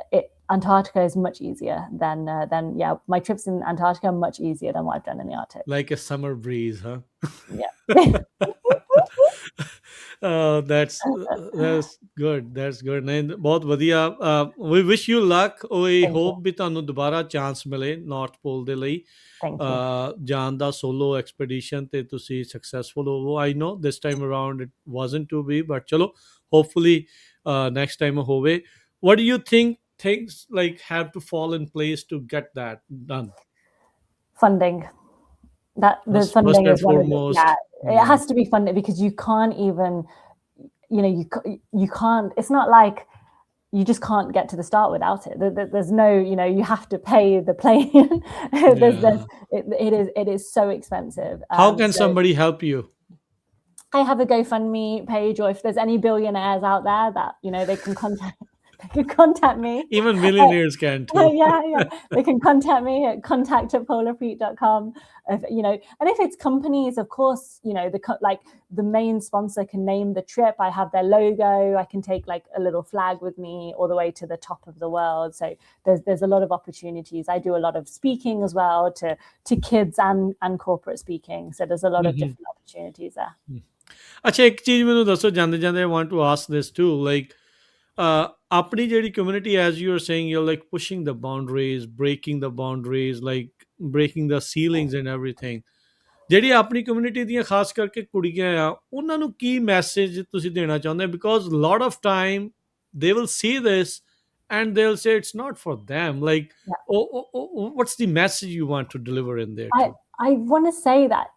Speaker 1: Antarctica is much easier than yeah, my trips in Antarctica are much easier than what I've done in the Arctic.
Speaker 2: Like a summer breeze, huh?
Speaker 1: Yeah.
Speaker 2: That's good. That's good. ਨਹੀਂ ਬਹੁਤ ਵਧੀਆ. We wish you luck. We hope ਵੀ ਤੁਹਾਨੂੰ ਦੁਬਾਰਾ chance ਮਿਲੇ north ਪੋਲ ਦੇ ਲਈ ਜਾਣ ਦਾ, solo ਐਕਸਪੀਡੀਸ਼ਨ ਤੇ ਤੁਸੀਂ ਸਕਸੈਸਫੁਲ ਹੋਵੋ. I know this time around it wasn't to be, but ਚਲੋ hopefully next time ਹੋਵੇ. What do you think things like have to fall in place to get that done?
Speaker 1: Funding. That the funding is one of the, yeah, it has to be funded, because you can't even, you know, you can't, it's not like you just can't get to the start without it. There's no, you know, you have to pay the plane. It is so expensive.
Speaker 2: How can somebody help you?
Speaker 1: I have a GoFundMe page, or if there's any billionaires out there that, you know, they can contact me. Even
Speaker 2: millionaires can too.
Speaker 1: Yeah. They can contact me at contact@polarpreet.com. You know, and if it's companies, of course, you know, the main sponsor can name the trip. I have their logo. I can take like a little flag with me all the way to the top of the world. So there's a lot of opportunities. I do a lot of speaking as well to kids and corporate speaking. So there's a lot of different opportunities there.
Speaker 2: ਅੱਛਾ, ਇੱਕ ਚੀਜ਼ ਮੈਨੂੰ ਦੱਸੋ ਜਾਂਦੇ ਜਾਂਦੇ, I want to ask this too, like ਆਪਣੀ ਜਿਹੜੀ community, as you are saying, you're like pushing the boundaries, breaking the boundaries, like breaking the ceilings and everything. ਜਿਹੜੀ ਆਪਣੀ community ਦੀਆਂ ਖਾਸ ਕਰਕੇ ਕੁੜੀਆਂ ਆ, ਉਹਨਾਂ ਨੂੰ ਕੀ ਮੈਸੇਜ ਤੁਸੀਂ ਦੇਣਾ ਚਾਹੁੰਦੇ? Because a lot of time they will see this and they'll say it's not for them. Like, what's the message you want to deliver in there?
Speaker 1: I want to say that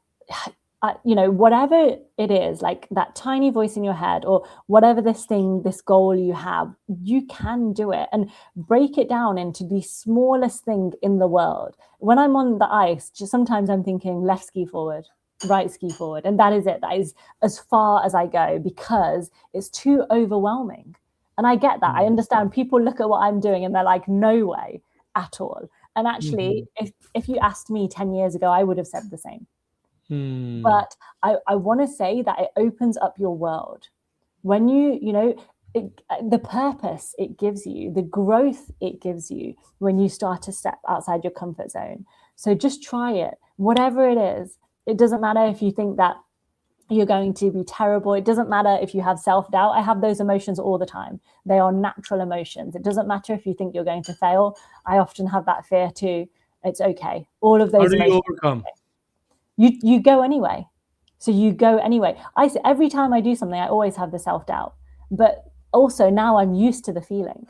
Speaker 1: you know, whatever it is, like that tiny voice in your head, or whatever this goal you have, you can do it, and break it down into the smallest thing in the world. When I'm on the ice, just sometimes I'm thinking left ski forward, right ski forward, and that is it. That is as far as I go, because it's too overwhelming. And I get that. I understand people look at what I'm doing and they're like, no way at all. And actually, if you asked me 10 years ago, I would have said the same. But I want to say that it opens up your world when you know, the purpose it gives you, the growth it gives you when you start to step outside your comfort zone. So just try it, whatever it is. It doesn't matter if you think that you're going to be terrible. It doesn't matter if you have self-doubt. I have those emotions all the time. They are natural emotions. It doesn't matter if you think you're going to fail. I often have that fear too. It's okay. All of those emotions.
Speaker 2: How do you overcome?
Speaker 1: You go anyway. So you go anyway. I say every time I do something, I always have the self-doubt. But also now I'm used to the feeling,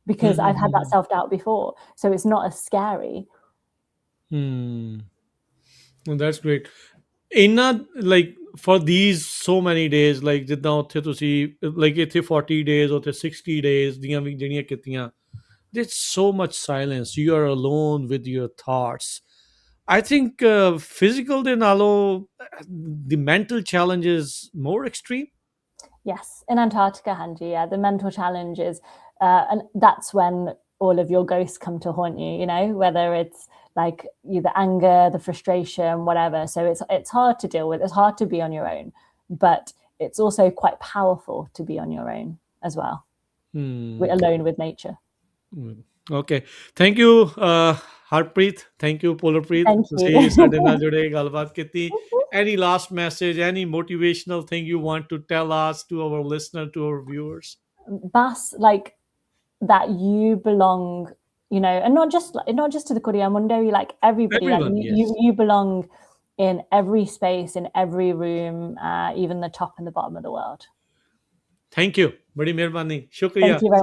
Speaker 1: because I've had that self-doubt before. So it's not as scary.
Speaker 2: Well, that's great. Like for these so many days, like ਜਿੱਦਾਂ ਉੱਥੇ ਤੁਸੀਂ like ਇੱਥੇ 40 days, ਉੱਥੇ 60 days ਦੀਆਂ ਵੀ ਜਿਹੜੀਆਂ ਕੀਤੀਆਂ, there's so much silence. You are alone with your thoughts. I think physical de nalo, the mental challenge is more extreme.
Speaker 1: Yes, in Antarctica, Hanji, yeah, the mental challenge is, and that's when all of your ghosts come to haunt you, you know, whether it's like the anger, the frustration, whatever. So it's hard to deal with. It's hard to be on your own, but it's also quite powerful to be on your own as well, alone with nature.
Speaker 2: Okay, thank you, Harpreet. Thank you, Polarpreet.
Speaker 1: Thank
Speaker 2: ਤੁਸੀਂ
Speaker 1: you.
Speaker 2: ਸਾਡੇ ਨਾਲ ਜੁੜੇ ਗੱਲਬਾਤ ਕੀਤੀ. Any last message, any motivational thing you want to tell us, to our listener, to our viewers?
Speaker 1: Bas, like that you belong, you know, and not just to the Korea Mundo, like everybody, like
Speaker 2: Everyone, yes.
Speaker 1: you belong in every space, in every room, even the top and the bottom of the world.
Speaker 2: Thank you. Badi meherbani.
Speaker 1: Thank
Speaker 2: Shukriya.
Speaker 1: you very